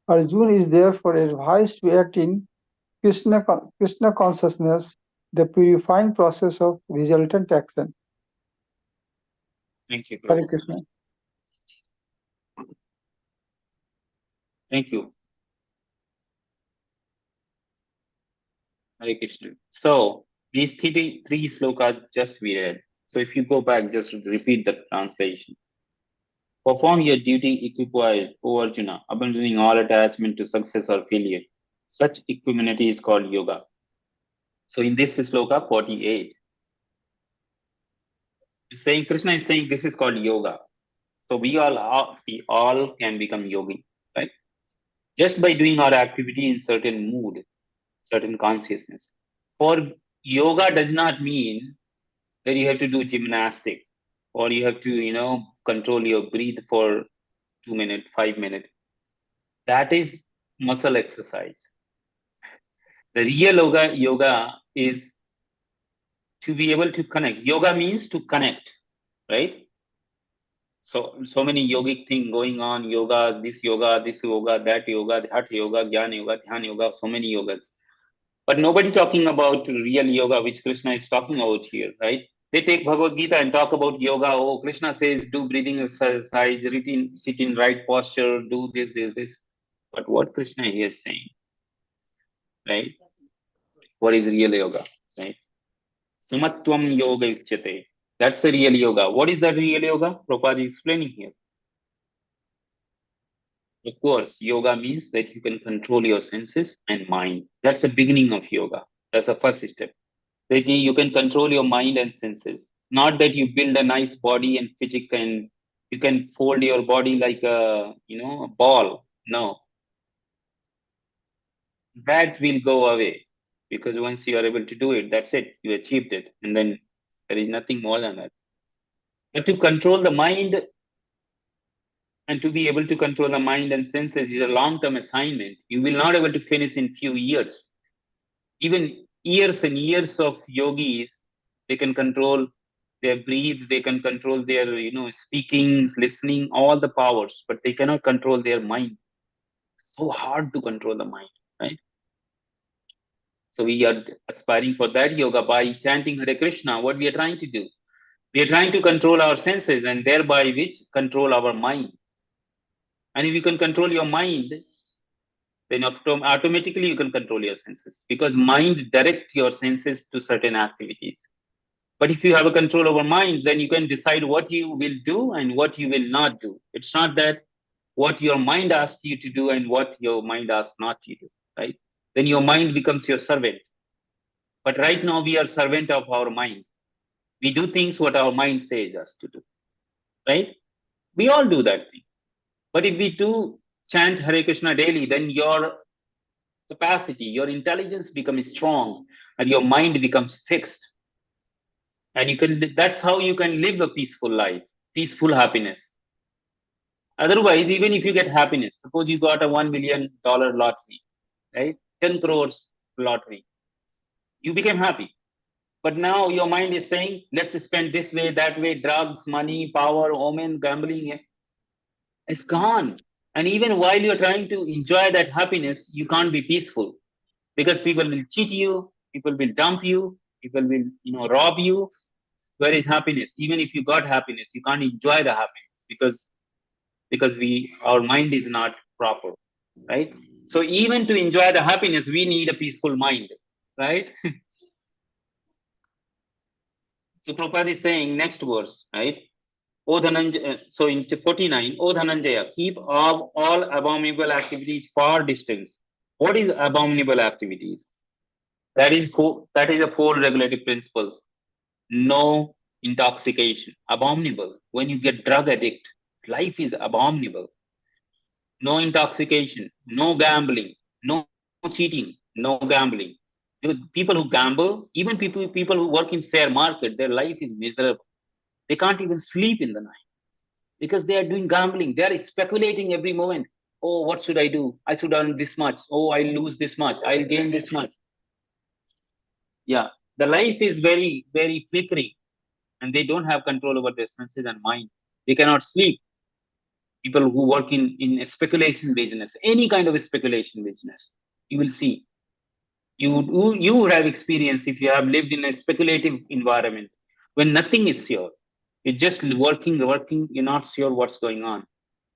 Arjuna is therefore advised to act in Krishna consciousness, the purifying process of resultant action. Thank you, Hare Prabhu. Krishna. Thank you. Hare Krishna. So these three slokas just we read. So if you go back, just repeat the translation. Perform your duty equipoised, O Arjuna, abandoning all attachment to success or failure. Such equanimity is called yoga. So in this sloka 48, Krishna is saying this is called yoga. So we all can become yogi, right? Just by doing our activity in certain mood, certain consciousness. For yoga does not mean that you have to do gymnastic or you have to, control your breath for 2 minutes, 5 minutes. That is muscle exercise. The real yoga is to be able to connect. Yoga means to connect, right? So many yogic thing going on, yoga, this yoga, that yoga, jnana yoga, dhyan yoga, so many yogas. But nobody talking about real yoga, which Krishna is talking about here, right? They take Bhagavad Gita and talk about yoga. Oh, Krishna says, do breathing exercise, sit in right posture, do this. But what Krishna is saying, right? What is real yoga, right? Samatvam yoga uchyate. That's the real yoga. What is that real yoga? Prabhupada is explaining here. Of course, yoga means that you can control your senses and mind. That's the beginning of yoga. That's the first step. That you can control your mind and senses. Not that you build a nice body and physique and you can fold your body like a a ball. No, that will go away because once you are able to do it, that's it. You achieved it, and then there is nothing more than that. But to control the mind and to be able to control the mind and senses is a long-term assignment. You will not able to finish in few years. Even years and years of yogis, they can control their breathe, they can control their speaking, listening, all the powers, but they cannot control their mind. It's so hard to control the mind, right? So we are aspiring for that yoga by chanting Hare Krishna. What we are trying to do, we are trying to control our senses and thereby which control our mind. And if you can control your mind, then automatically you can control your senses because mind directs your senses to certain activities. But if you have a control over mind, then you can decide what you will do and what you will not do. It's not that what your mind asks you to do and what your mind asks not to do, right? Then your mind becomes your servant. But right now we are servant of our mind. We do things what our mind says us to do, right? We all do that thing. But if we do chant Hare Krishna daily, then your capacity, your intelligence becomes strong and your mind becomes fixed. And that's how you can live a peaceful life, peaceful happiness. Otherwise, even if you get happiness, suppose you got a $1 million lottery, right? 10 crores lottery, you became happy. But now your mind is saying, let's spend this way, that way, drugs, money, power, women, gambling. It's gone. And even while you're trying to enjoy that happiness, you can't be peaceful because people will cheat you, people will dump you, people will, rob you. Where is happiness? Even if you got happiness, you can't enjoy the happiness because our mind is not proper, right? So even to enjoy the happiness, we need a peaceful mind, right? So Prabhupada is saying next verse, right? O Dhananjaya, so in 49, O Dhananjaya, keep all abominable activities far distance. What is abominable activities? That is the 4 regulative principles. No intoxication, abominable. When you get drug addict, life is abominable. No intoxication, no gambling, no cheating, no gambling. Because people who gamble, even people who work in share market, their life is miserable. They can't even sleep in the night because they are doing gambling. They are speculating every moment. Oh, what should I do? I should earn this much. Oh, I'll lose this much. I'll gain this much. Yeah, the life is very, very flickering and they don't have control over their senses and mind. They cannot sleep. People who work in a speculation business, any kind of a speculation business, you will see. You would have experience if you have lived in a speculative environment when nothing is sure. You're just working, you're not sure what's going on,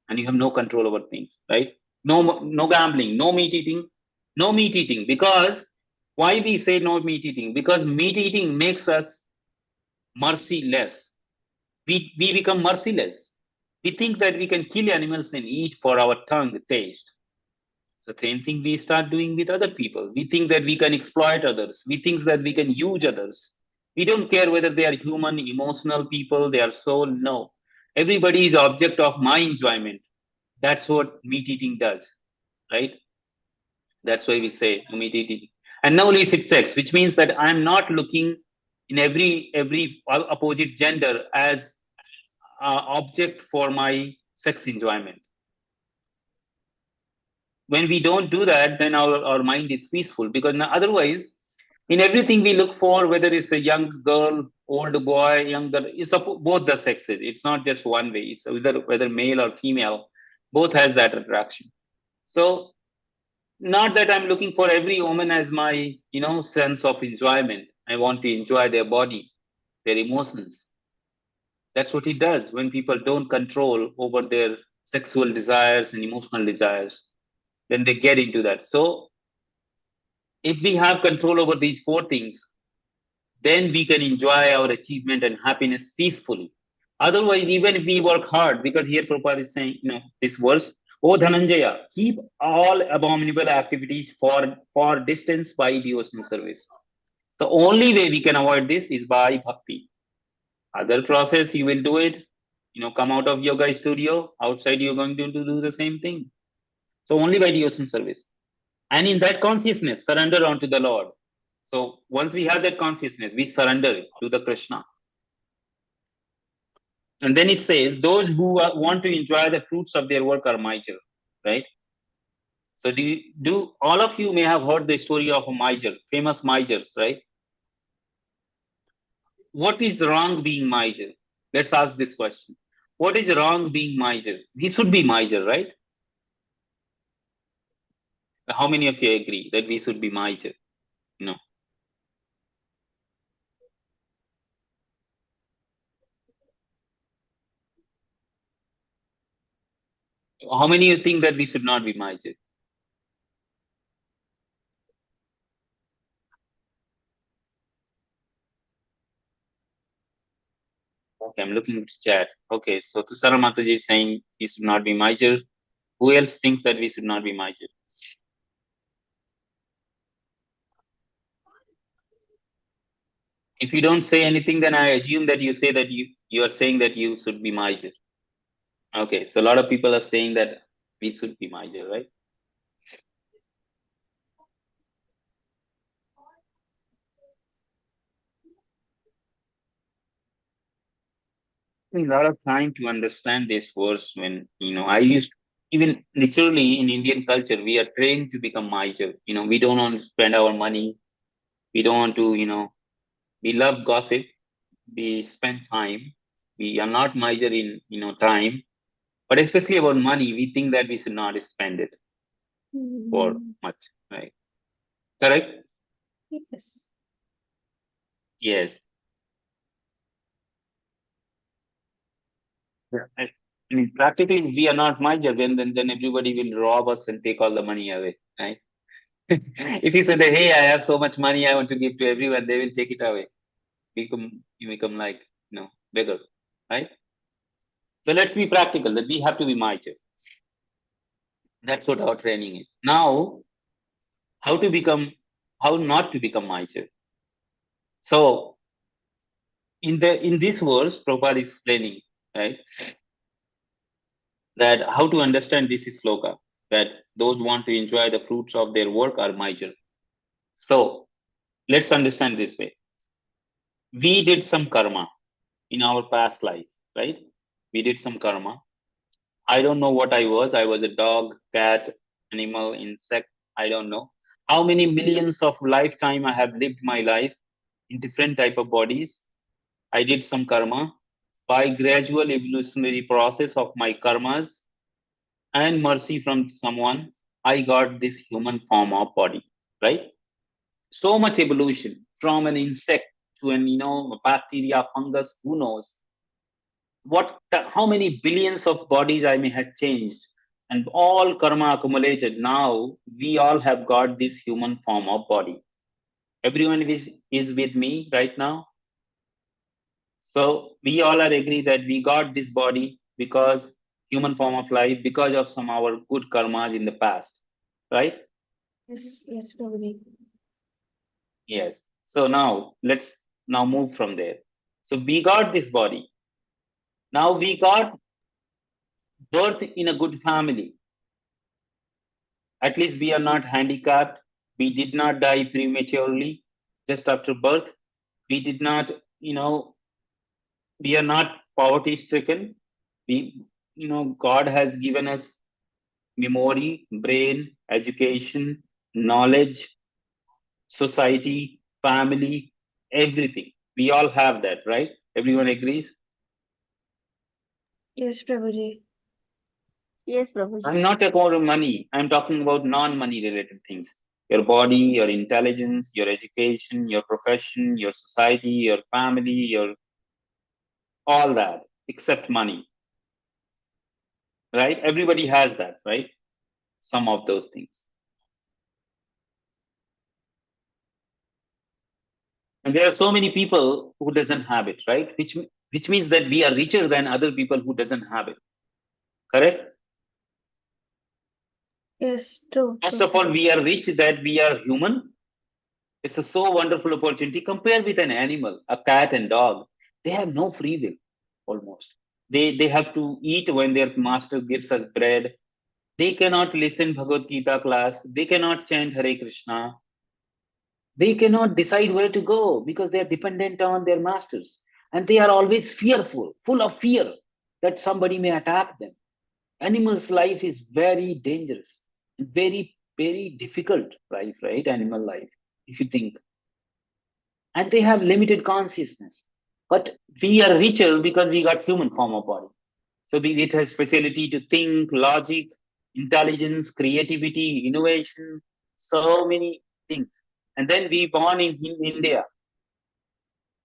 and you have no control over things, right? No gambling, no meat eating, because why we say no meat eating? Because meat eating makes us merciless. We become merciless. We think that we can kill animals and eat for our tongue taste. So same thing we start doing with other people. We think that we can exploit others. We think that we can use others. We don't care whether they are human, emotional people, they are soul. No. Everybody is object of my enjoyment. That's what meat eating does, right? That's why we say meat eating. And now illicit sex, which means that I'm not looking in every opposite gender as object for my sex enjoyment. When we don't do that, then our mind is peaceful, because otherwise in everything we look for, whether it's a young girl, old boy, young girl, it's both the sexes. It's not just one way. It's whether male or female, both has that attraction. So not that I'm looking for every woman as my sense of enjoyment. I want to enjoy their body, their emotions. That's what it does when people don't control over their sexual desires and emotional desires. Then they get into that. So If we have control over these four things, then we can enjoy our achievement and happiness peacefully. Otherwise, even if we work hard, because here Prabhupada is saying, this verse, O Dhananjaya, keep all abominable activities for distance by devotional service. The only way we can avoid this is by bhakti. Other process, you will do it, come out of yoga studio, outside you're going to do the same thing. So only by devotional service. And in that consciousness, surrender unto the Lord. So once we have that consciousness, we surrender to the Krishna. And then it says, those who want to enjoy the fruits of their work are miser, right? So do all of you may have heard the story of a miser, famous misers, right? What is wrong being miser? Let's ask this question. What is wrong being miser? We should be miser, right? How many of you agree that we should be miser? No. How many of you think that we should not be miser? Okay, I'm looking at the chat. Okay, so Tusara Mataji is saying we should not be miser. Who else thinks that we should not be miser? If you don't say anything, then I assume that you say that you are saying that you should be miser. Okay, so a lot of people are saying that we should be miser, right? A lot of time to understand this verse when I used, even literally in Indian culture, we are trained to become miser. We don't want to spend our money. We don't want to, we love gossip. We spend time. We are not miser in time, but especially about money, we think that we should not spend it for much, right? Correct? Yes. Yes. Yeah. I mean, practically, we are not miser, then everybody will rob us and take all the money away, right? If you say that, hey, I have so much money, I want to give to everyone, they will take it away. You become like, beggar, right? So let's be practical, that we have to be miser. That's what our training is. Now, how not to become miser. So in this verse, Prabhupada is explaining, right, that how to understand this sloka, that those who want to enjoy the fruits of their work are miser. So let's understand this way. We did some karma in our past life, right? We did some karma. I don't know what I was. I was a dog, cat, animal, insect. I don't know how many millions of lifetime I have lived my life in different type of bodies. I did some karma. By gradual evolutionary process of my karmas and mercy from someone, I got this human form of body, right? So much evolution from an insect to a bacteria, fungus, who knows how many billions of bodies I may have changed, and all karma accumulated. Now we all have got this human form of body. Everyone is with me right now. So we all are agree that we got this body because human form of life, because of some our good karmas in the past, right? Yes, Prabhuji. Yes. So now let's move from there. So we got this body. Now we got birth in a good family. At least we are not handicapped. We did not die prematurely just after birth. We did not, we are not poverty stricken. God has given us memory, brain, education, knowledge, society, family, everything. We all have that, right? Everyone agrees? Yes, Prabhuji. Yes, Prabhuji. I'm not talking about money. I'm talking about non-money related things. Your body, your intelligence, your education, your profession, your society, your family, all that, except money. Right? Everybody has that, right? Some of those things. And there are so many people who doesn't have it, right? Which means that we are richer than other people who doesn't have it. Correct? Yes, true. First True. of all, we are rich that we are human. It's a so wonderful opportunity. Compare with an animal, a cat and dog. They have no free will, almost. They have to eat when their master gives us bread. They cannot listen Bhagavad Gita class. They cannot chant Hare Krishna. They cannot decide where to go because they are dependent on their masters. And they are always fearful, full of fear that somebody may attack them. Animal's life is very dangerous, very, very difficult life, right? Animal life, if you think. And they have limited consciousness. But we are richer because we got human form of body. So it has facility to think, logic, intelligence, creativity, innovation, so many things. And then we born in India,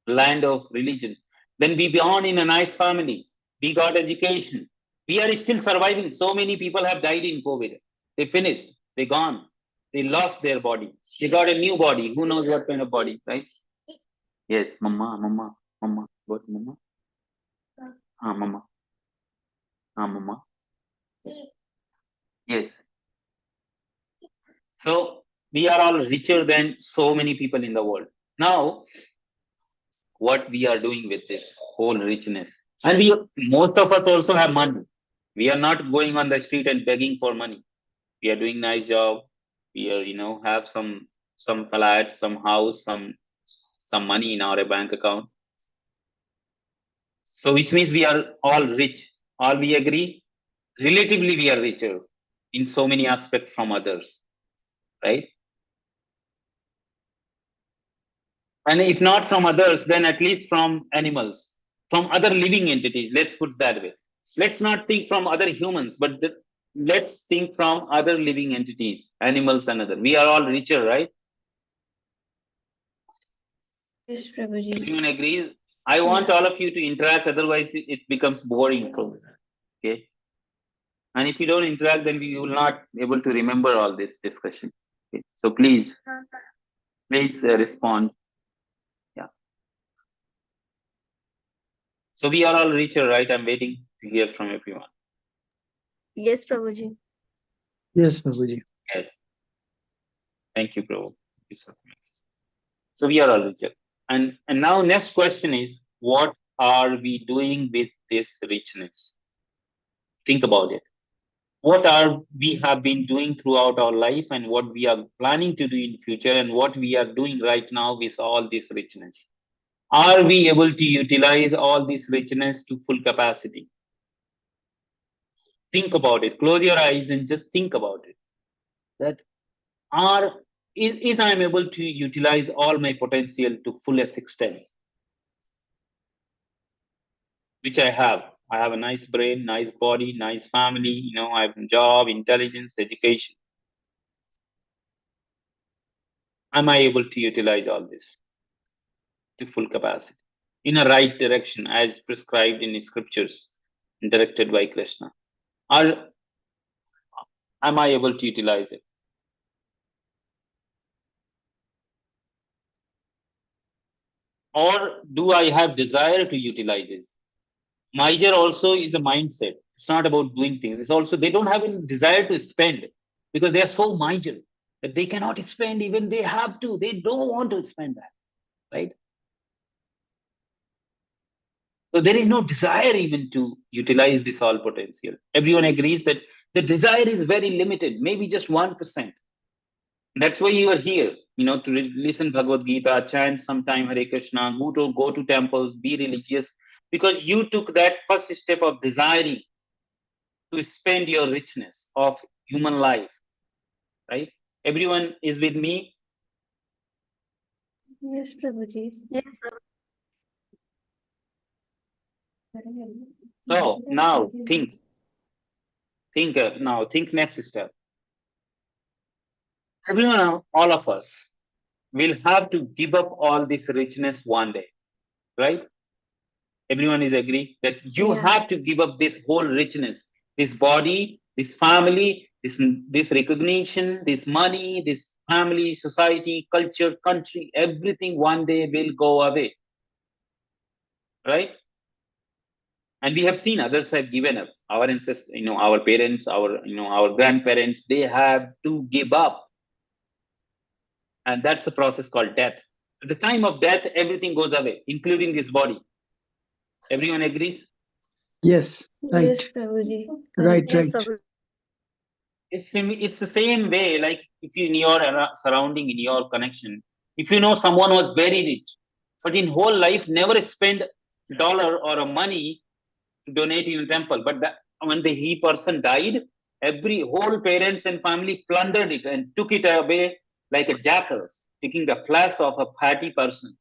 land of religion. Then we born in a nice family. We got education. We are still surviving. So many people have died in COVID. They finished. They gone. They lost their body. They got a new body. Who knows what kind of body, right? Yes, mama. What, mama? Mama. Mama. Yes. So we are all richer than so many people in the world. Now, what we are doing with this whole richness, and most of us also have money. We are not going on the street and begging for money. We are doing nice job. We are, have some flat, some house, some money in our bank account. So which means we are all rich. All we agree, relatively we are richer in so many aspects from others, right? And if not from others, then at least from animals, from other living entities. Let's put that way. Let's not think from other humans, but let's think from other living entities, animals and other. We are all richer, right? Yes, Prabhuji. Everyone agrees? I want all of you to interact, otherwise it becomes boring. Okay. And if you don't interact, then we will not be able to remember all this discussion. Okay. So please respond. Yeah. So we are all richer, right? I'm waiting to hear from everyone. Yes, Prabhuji. Yes, Prabhuji. Yes. Thank you, Prabhu. Thank you so much. So we are all richer. And now next question is, what are we doing with this richness? Think about it. What are we have been doing throughout our life, and what we are planning to do in future, and what we are doing right now with all this richness? Are we able to utilize all this richness to full capacity? Think about it. Close your eyes and just think about it. That is I am able to utilize all my potential to fullest extent, which I have. I have a nice brain, nice body, nice family. I have a job, intelligence, education. Am I able to utilize all this to full capacity in a right direction as prescribed in the scriptures and directed by Krishna? Or am I able to utilize it? Or do I have desire to utilize it? Miser also is a mindset. It's not about doing things. It's also, they don't have any desire to spend because they are so miser that they cannot spend even they have to. They don't want to spend that, right? So there is no desire even to utilize this all potential. Everyone agrees that the desire is very limited, maybe just 1%. That's why you are here, to listen Bhagavad Gita, chant sometime Hare Krishna, go to temples, be religious, because you took that first step of desiring to spend your richness of human life, right? Everyone is with me? Yes, Prabhuji. Yes, So now think next step. Everyone, all of us will have to give up all this richness one day, right? Everyone is agree that you have to give up this whole richness, this body, this family, this recognition, this money, this family, society, culture, country, everything one day will go away. Right? And we have seen others have given up. Our ancestors, our parents, our grandparents, they have to give up. And that's a process called death. At the time of death, everything goes away, including this body. Everyone agrees? Yes, right, Yes, Prabhuji. right, Correct. Yes, right. Prabhuji. It's the same way, like if you in your surrounding, in your connection, if you know someone was very rich, but in whole life never spend dollar or a money to donate in a temple, but when he person died, every whole parents and family plundered it and took it away like a jackals, taking the flesh of a fatty person.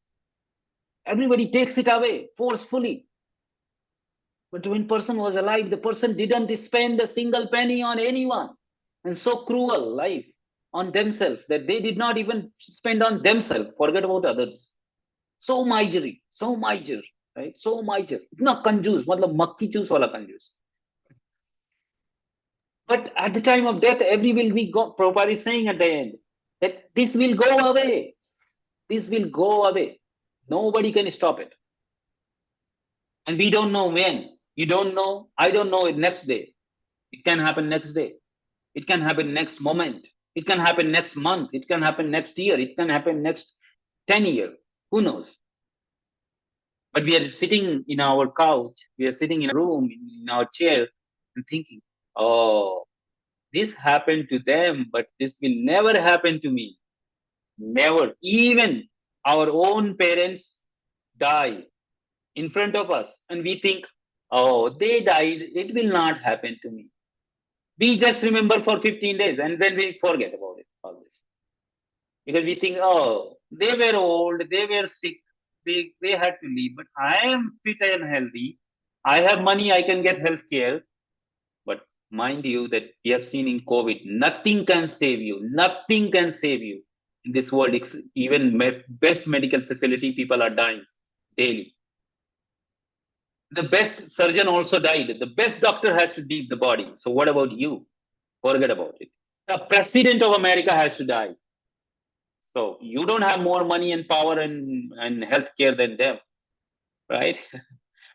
Everybody takes it away forcefully. But when person was alive, the person didn't spend a single penny on anyone. And so cruel life on themselves that they did not even spend on themselves. Forget about others. So miserly, right? So miser. Itna कंजूस, मतलब मक्खी चूस वाला कंजूस. But at the time of death, every will be go. Prabhupada is saying at the end that this will go away. This will go away. Nobody can stop it. And we don't know when. You don't know. I don't know it next day. It can happen next day. It can happen next moment. It can happen next month. It can happen next year. It can happen next 10 years. Who knows? But we are sitting in our couch. We are sitting in a room, in our chair and thinking, oh, this happened to them, but this will never happen to me. Never. Even our own parents die in front of us and we think, oh, they died. It will not happen to me. We just remember for 15 days and then we forget about it, all this. Because we think, oh, they were old, they were sick, they had to leave, but I am fit and healthy. I have money, I can get health care. But mind you, that we have seen in COVID, nothing can save you. Nothing can save you in this world. Even best medical facility, people are dying daily. The best surgeon also died. The best doctor has to leave the body. So what about you? Forget about it. The president of America has to die. So you don't have more money and power and healthcare than them, right?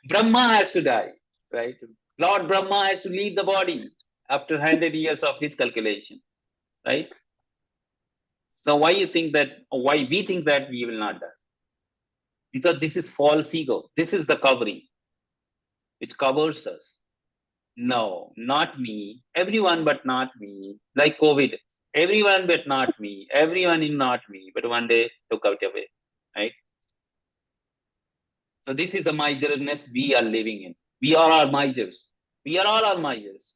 Brahma has to die, right? Lord Brahma has to leave the body after 100 years of his calculation, right? So why we think that we will not die? Because this is false ego. This is the covering. It covers us. No, not me. Everyone but not me. Like COVID. Everyone but not me. Everyone in not me. But one day took out away. Right? So this is the miserliness we are living in. We are our misers. We are all our misers.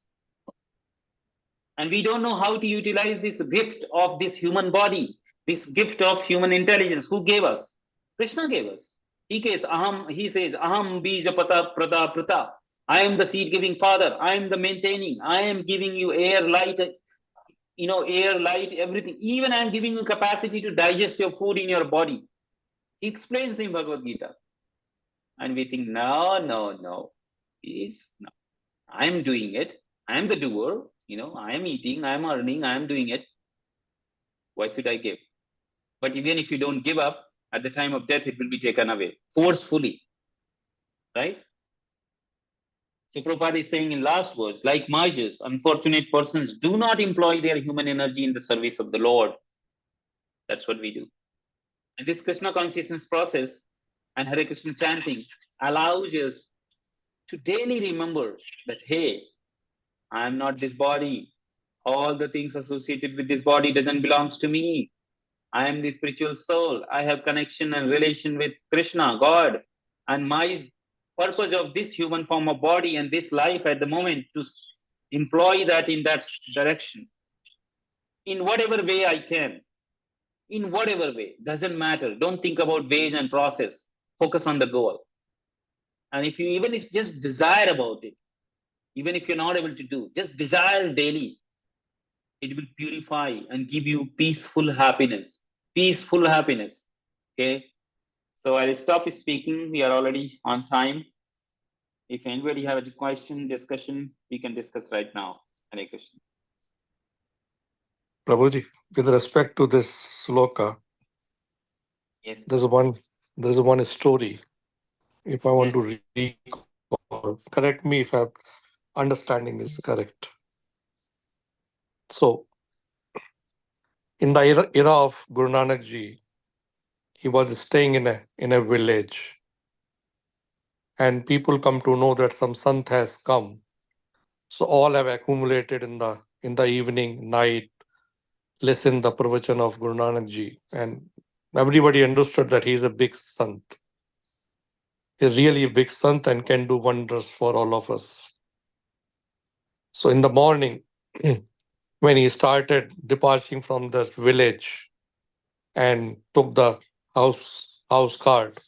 And we don't know how to utilize this gift of this human body, this gift of human intelligence. Who gave us? Krishna gave us. He says, Aham bija pata prada prata. I am the seed giving father. I am the maintaining. I am giving you air, light, air, light, everything. Even I am giving you capacity to digest your food in your body. He explains in Bhagavad Gita. And we think, no. No. I'm doing it. I'm the doer. I am eating, I am earning, I am doing it. Why should I give? But even if you don't give up, at the time of death, it will be taken away forcefully. Right? So Prabhupada is saying in last words, like misers, unfortunate persons do not employ their human energy in the service of the Lord. That's what we do. And this Krishna consciousness process and Hare Krishna chanting allows us to daily remember that, hey, I am not this body. All the things associated with this body doesn't belong to me. I am the spiritual soul. I have connection and relation with Krishna, God. And my purpose of this human form of body and this life at the moment to employ that in that direction. In whatever way I can. In whatever way. Doesn't matter. Don't think about ways and process. Focus on the goal. And if you just desire about it, even if you're not able to do, just desire daily. It will purify and give you peaceful happiness. Peaceful happiness. Okay. So I'll stop speaking. We are already on time. If anybody has a question, discussion, we can discuss right now. Hare Krishna. Prabhuji, with respect to this sloka, Yes. there's one story. If I want to recall, correct me if I'm understanding this correct. So, in the era of Guru Nanak Ji, he was staying in a village, and people come to know that some sant has come. So all have accumulated in the evening, night, listen the pravachan of Guru Nanak Ji, and everybody understood that he is a big sant. He's really a big sant and can do wonders for all of us. So in the morning, when he started departing from the village and took the house cart,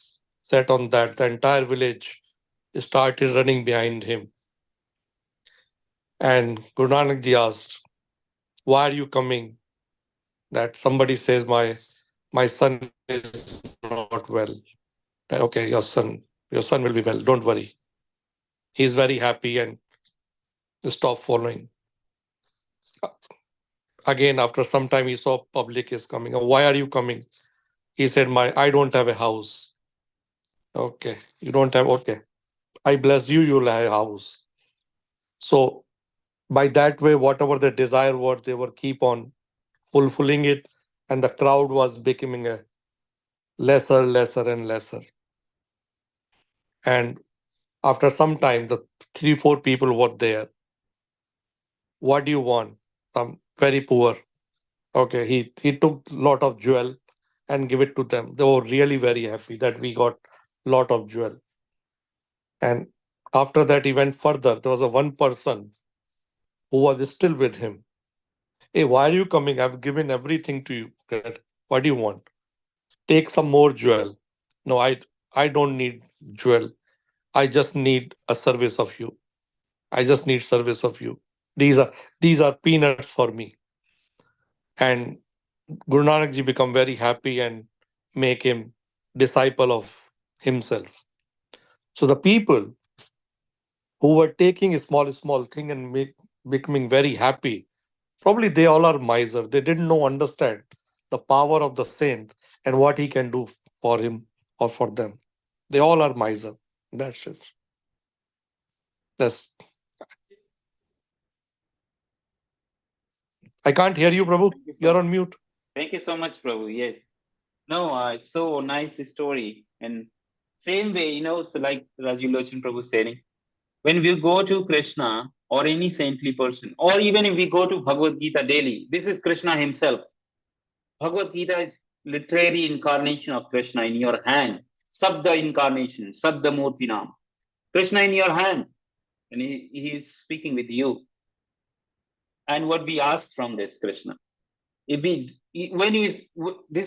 sat on that, the entire village started running behind him. And Guru Nanak Ji asked, "Why are you coming?" That somebody says, my son is not well. Okay, your son will be well. Don't worry. He's very happy and stop following. Again, after some time, he saw public is coming. Why are you coming? He said, I don't have a house. Okay, you don't have, okay. I bless you, you'll have a house. So by that way, whatever the desire was, they were keep on fulfilling it. And the crowd was becoming a lesser and lesser. And after some time, the 3-4 people were there. What do you want? I'm very poor. Okay, he took lot of jewel and give it to them. They were really very happy that we got lot of jewel. And after that, he went further. There was a one person who was still with him. Hey, why are you coming? I've given everything to you. What do you want? Take some more jewel. No, I don't need jewel. I just need a service of you. I just need service of you. These are peanuts for me. And Guru Nanak Ji become very happy and make him disciple of himself. So the people who were taking a small thing and becoming very happy, probably they all are miser. They didn't understand the power of the saint and what he can do for him or for them. They all are miser. That's it. I can't hear you, Prabhu. You're on mute. Thank you so much, Prabhu. Yes. No, so nice story. And same way, so like Rajiv Lochan Prabhu saying, when we go to Krishna or any saintly person, or even if we go to Bhagavad Gita daily, this is Krishna himself. Bhagavad Gita is literary incarnation of Krishna in your hand. Sabda incarnation, Sabda Murtinam. Krishna in your hand. And he is speaking with you. And what we ask from this Krishna. This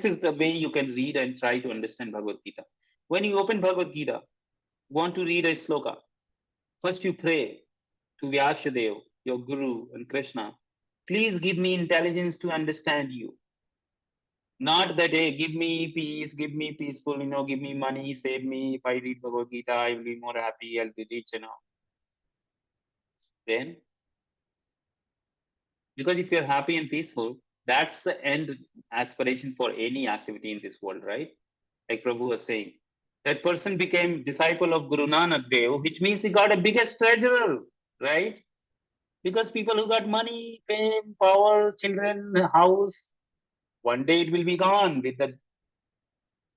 is the way you can read and try to understand Bhagavad Gita. When you open Bhagavad Gita, want to read a sloka, first you pray to Vyasadeva, your Guru and Krishna. Please give me intelligence to understand you. Not that, hey, give me peace, give me peaceful, give me money, save me. If I read Bhagavad Gita, I will be more happy, I'll be rich, Then, because if you're happy and peaceful, that's the end aspiration for any activity in this world, right? Like Prabhu was saying, that person became disciple of Guru Nanak Dev, which means he got a biggest treasurer, right? Because people who got money, fame, power, children, house, one day it will be gone.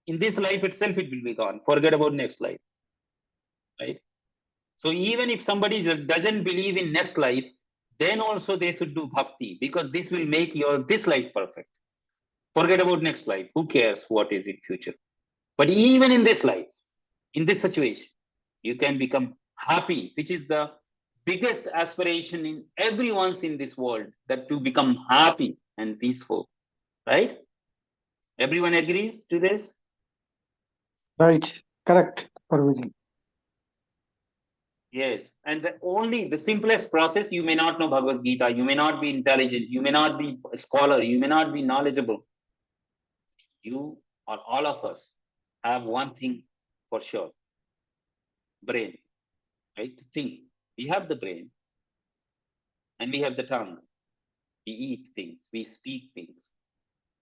In this life itself, it will be gone. Forget about next life, right? So even if somebody just doesn't believe in next life, then also they should do bhakti, because this will make this life perfect. Forget about next life. Who cares what is in future? But even in this life, in this situation, you can become happy, which is the biggest aspiration in everyone's in this world, that to become happy and peaceful, right? Everyone agrees to this? Right. Correct, Prabhuji. Yes. And the simplest process, you may not know Bhagavad Gita, you may not be intelligent, you may not be a scholar, you may not be knowledgeable. You or all of us have one thing for sure. Brain, right? To think. We have the brain and we have the tongue. We eat things, we speak things.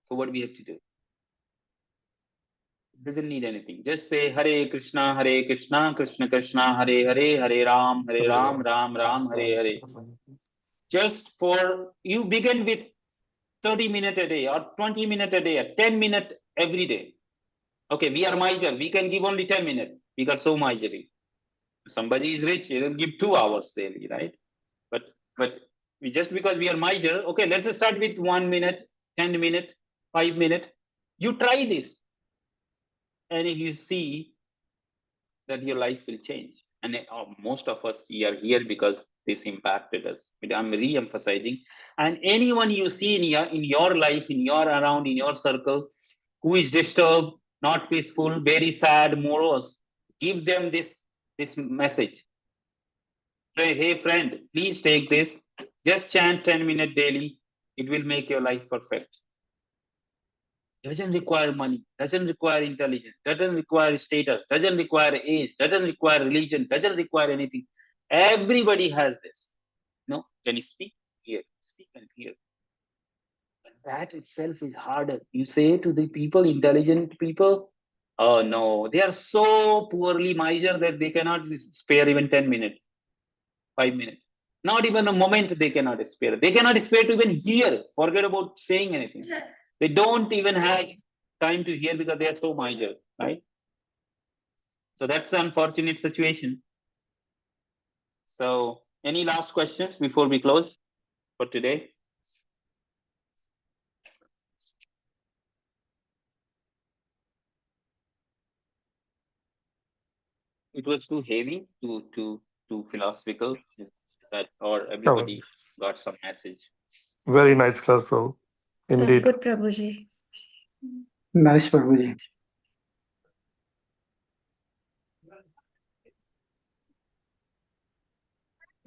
So what do we have to do? It doesn't need anything. Just say Hare Krishna, Krishna Krishna, Hare Hare, Hare Ram, Ram Ram, Hare Hare. Just for you begin with 30 minutes a day or 20 minutes a day, 10 minutes every day. Okay, we are miser. We can give only 10 minutes. We got so miserly. Somebody is rich, he will give 2 hours daily, right? But we just because we are miser, okay, let's start with 1 minute, 10 minutes, 5 minutes. You try this. And if you see that your life will change. And most of us we are here because this impacted us. I'm re-emphasizing. And anyone you see in your life, in your around, in your circle, who is disturbed, not peaceful, very sad, morose, give them this message. Hey friend, please take this. Just chant 10 minutes daily. It will make your life perfect. Doesn't require money, doesn't require intelligence, doesn't require status, doesn't require age, doesn't require religion, doesn't require anything. Everybody has this. No, can you speak here? Speak and hear. And that itself is harder. You say to the people, intelligent people, oh no, they are so poorly measured that they cannot spare even 10 minutes, 5 minutes. Not even a moment they cannot spare. They cannot spare to even hear. Forget about saying anything. They don't even have time to hear because they are so miser, right? So that's the unfortunate situation. So any last questions before we close for today? It was too heavy, too philosophical, is that, or everybody got some message? Very nice class, Prabhu. That's Indeed. good, Prabhuji. Nice, Prabhuji.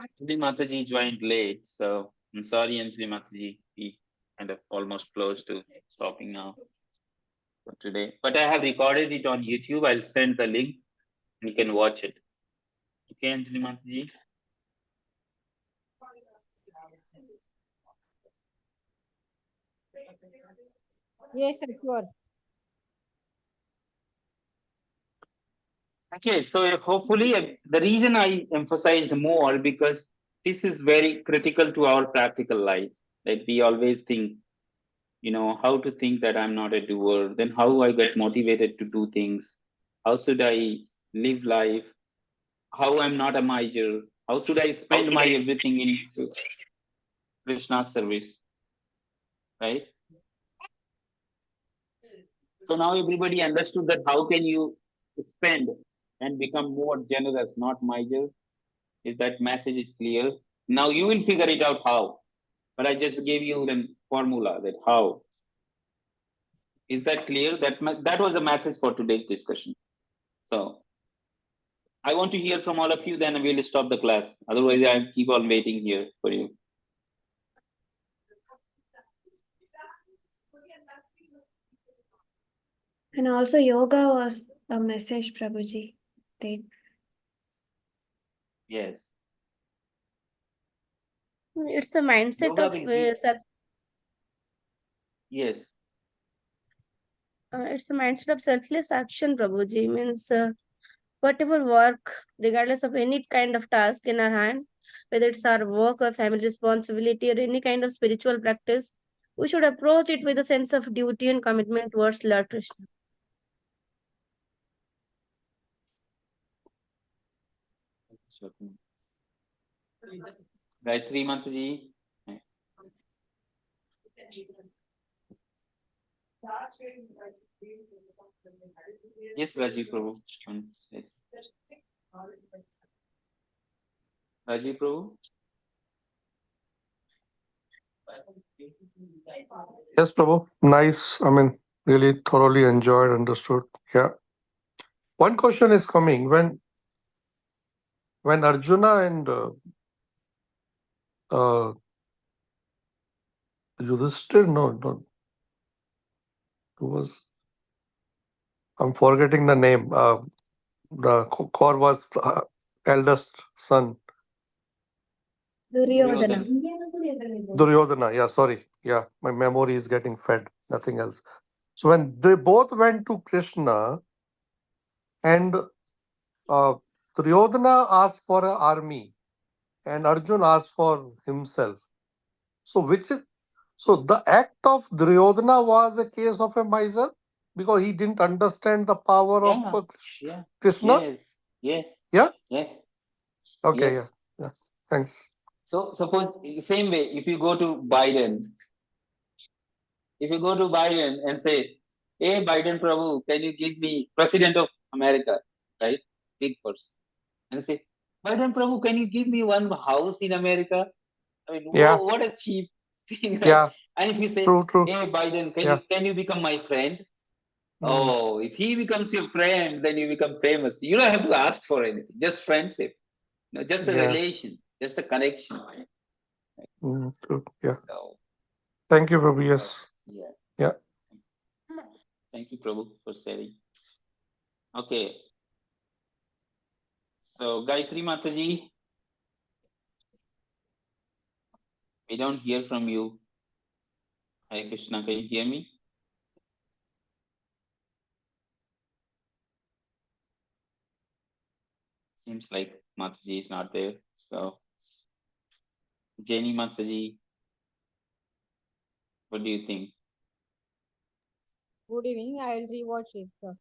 Anjali Mataji joined late, so I'm sorry, Anjali Mataji. We kind of almost close to stopping now for today. But I have recorded it on YouTube. I'll send the link. You can watch it. Okay, Anjali Mataji. Yes, sir, sure. Okay, so hopefully the reason I emphasized more because this is very critical to our practical life. Like we always think, how to think that I'm not a doer, then how I get motivated to do things, how should I live life, how I'm not a miser, how should I spend my everything in Krishna's service, right? So now everybody understood that how can you spend and become more generous, not miser. Is that message is clear? Now you will figure it out how. But I just gave you the formula that how. Is that clear? That was a message for today's discussion. So I want to hear from all of you, then we'll stop the class. Otherwise, I keep on waiting here for you. And also yoga was a message, Prabhuji. Yes. It's a mindset Yoga of will give- Yes. it's a mindset of selfless action, Prabhuji. Means whatever work, regardless of any kind of task in our hand, whether it's our work or family responsibility or any kind of spiritual practice, we should approach it with a sense of duty and commitment towards Lord Krishna. Gayatri Mataji. Yes, Rajiv Prabhu. Yes. Rajiv Prabhu. Yes, Prabhu. Nice. I mean, really thoroughly enjoyed, understood. Yeah. One question is coming when Arjuna and Yudhishthir, no, who was, I'm forgetting the name. The Kaur was eldest son. Duryodhana. Duryodhana, yeah, sorry. Yeah, my memory is getting fed, nothing else. So when they both went to Krishna and Duryodhana asked for an army and Arjun asked for himself. So the act of Duryodhana was a case of a miser because he didn't understand the power of Yeah. Krishna? Yes. Yeah? Yes. Okay, Yes. yeah. Thanks. So suppose the same way, if you go to Biden and say, "Hey Biden Prabhu, can you give me President of America?" Right? Big person. And say, "Biden Prabhu, can you give me one house in America?" I mean, Yeah. what a cheap thing, right? Yeah. And if you say, True. "Hey Biden, can you become my friend?" Oh, if he becomes your friend, then you become famous. You don't have to ask for anything, just friendship, just a Yeah. relation, just a connection. True. Yeah. So, Thank you, Prabhu. Yes. yeah. Yeah. Thank you, Prabhu, for sharing. Okay. So, Gayatri Mataji, we don't hear from you. Hare Krishna, can you hear me? Seems like Mataji is not there. So, Jenny Mataji, what do you think? Good evening. I will rewatch it, sir.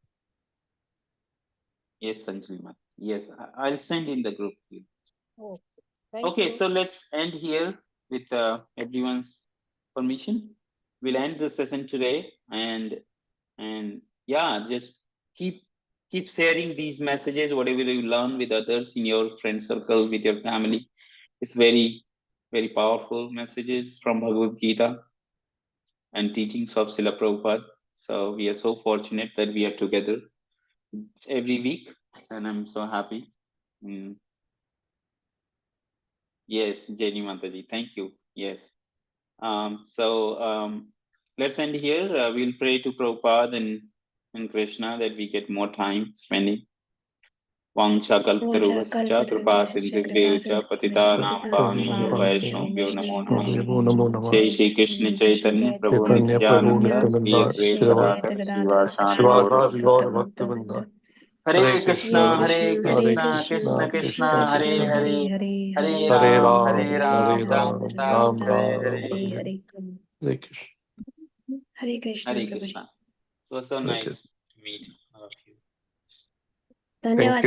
Yes, Sanjali Mataji. Yes, I'll send in the group. Oh, thank Okay, you. so let's end here with everyone's permission. We'll end the session today, and yeah, just keep sharing these messages, whatever you learn with others in your friend circle, with your family. It's very, very powerful messages from Bhagavad Gita and teachings of Srila Prabhupada. So we are so fortunate that we are together every week, and I'm so happy. Yes, Jenny Mataji, thank you. Yes. Let's end here. We'll pray to Prabhupada and Krishna that we get more time spending. Vangsha kalpataruvascha kripa sindhubhyo patitanam pavanebhyo vaishnavyo namo namah. Jai Shri Krishna Chaitanya Prabhu Chaitanya Prabhu Nityananda Shri Nityananda Advaita Shiva Gadadhar Srivasadi Shivasadi Gaura Gaura Bhaktivinoda Hare Krishna Krishna, Krishna Krishna Krishna, Hare Hare, Hare Hare Ram, Ram Ram Ram, Hare Ram Hare. Hare Krishna. Hare Krishna, Hare Prabhuji. Krishna. So Okay. nice to meet all of you. Thank Dhanyavad. you.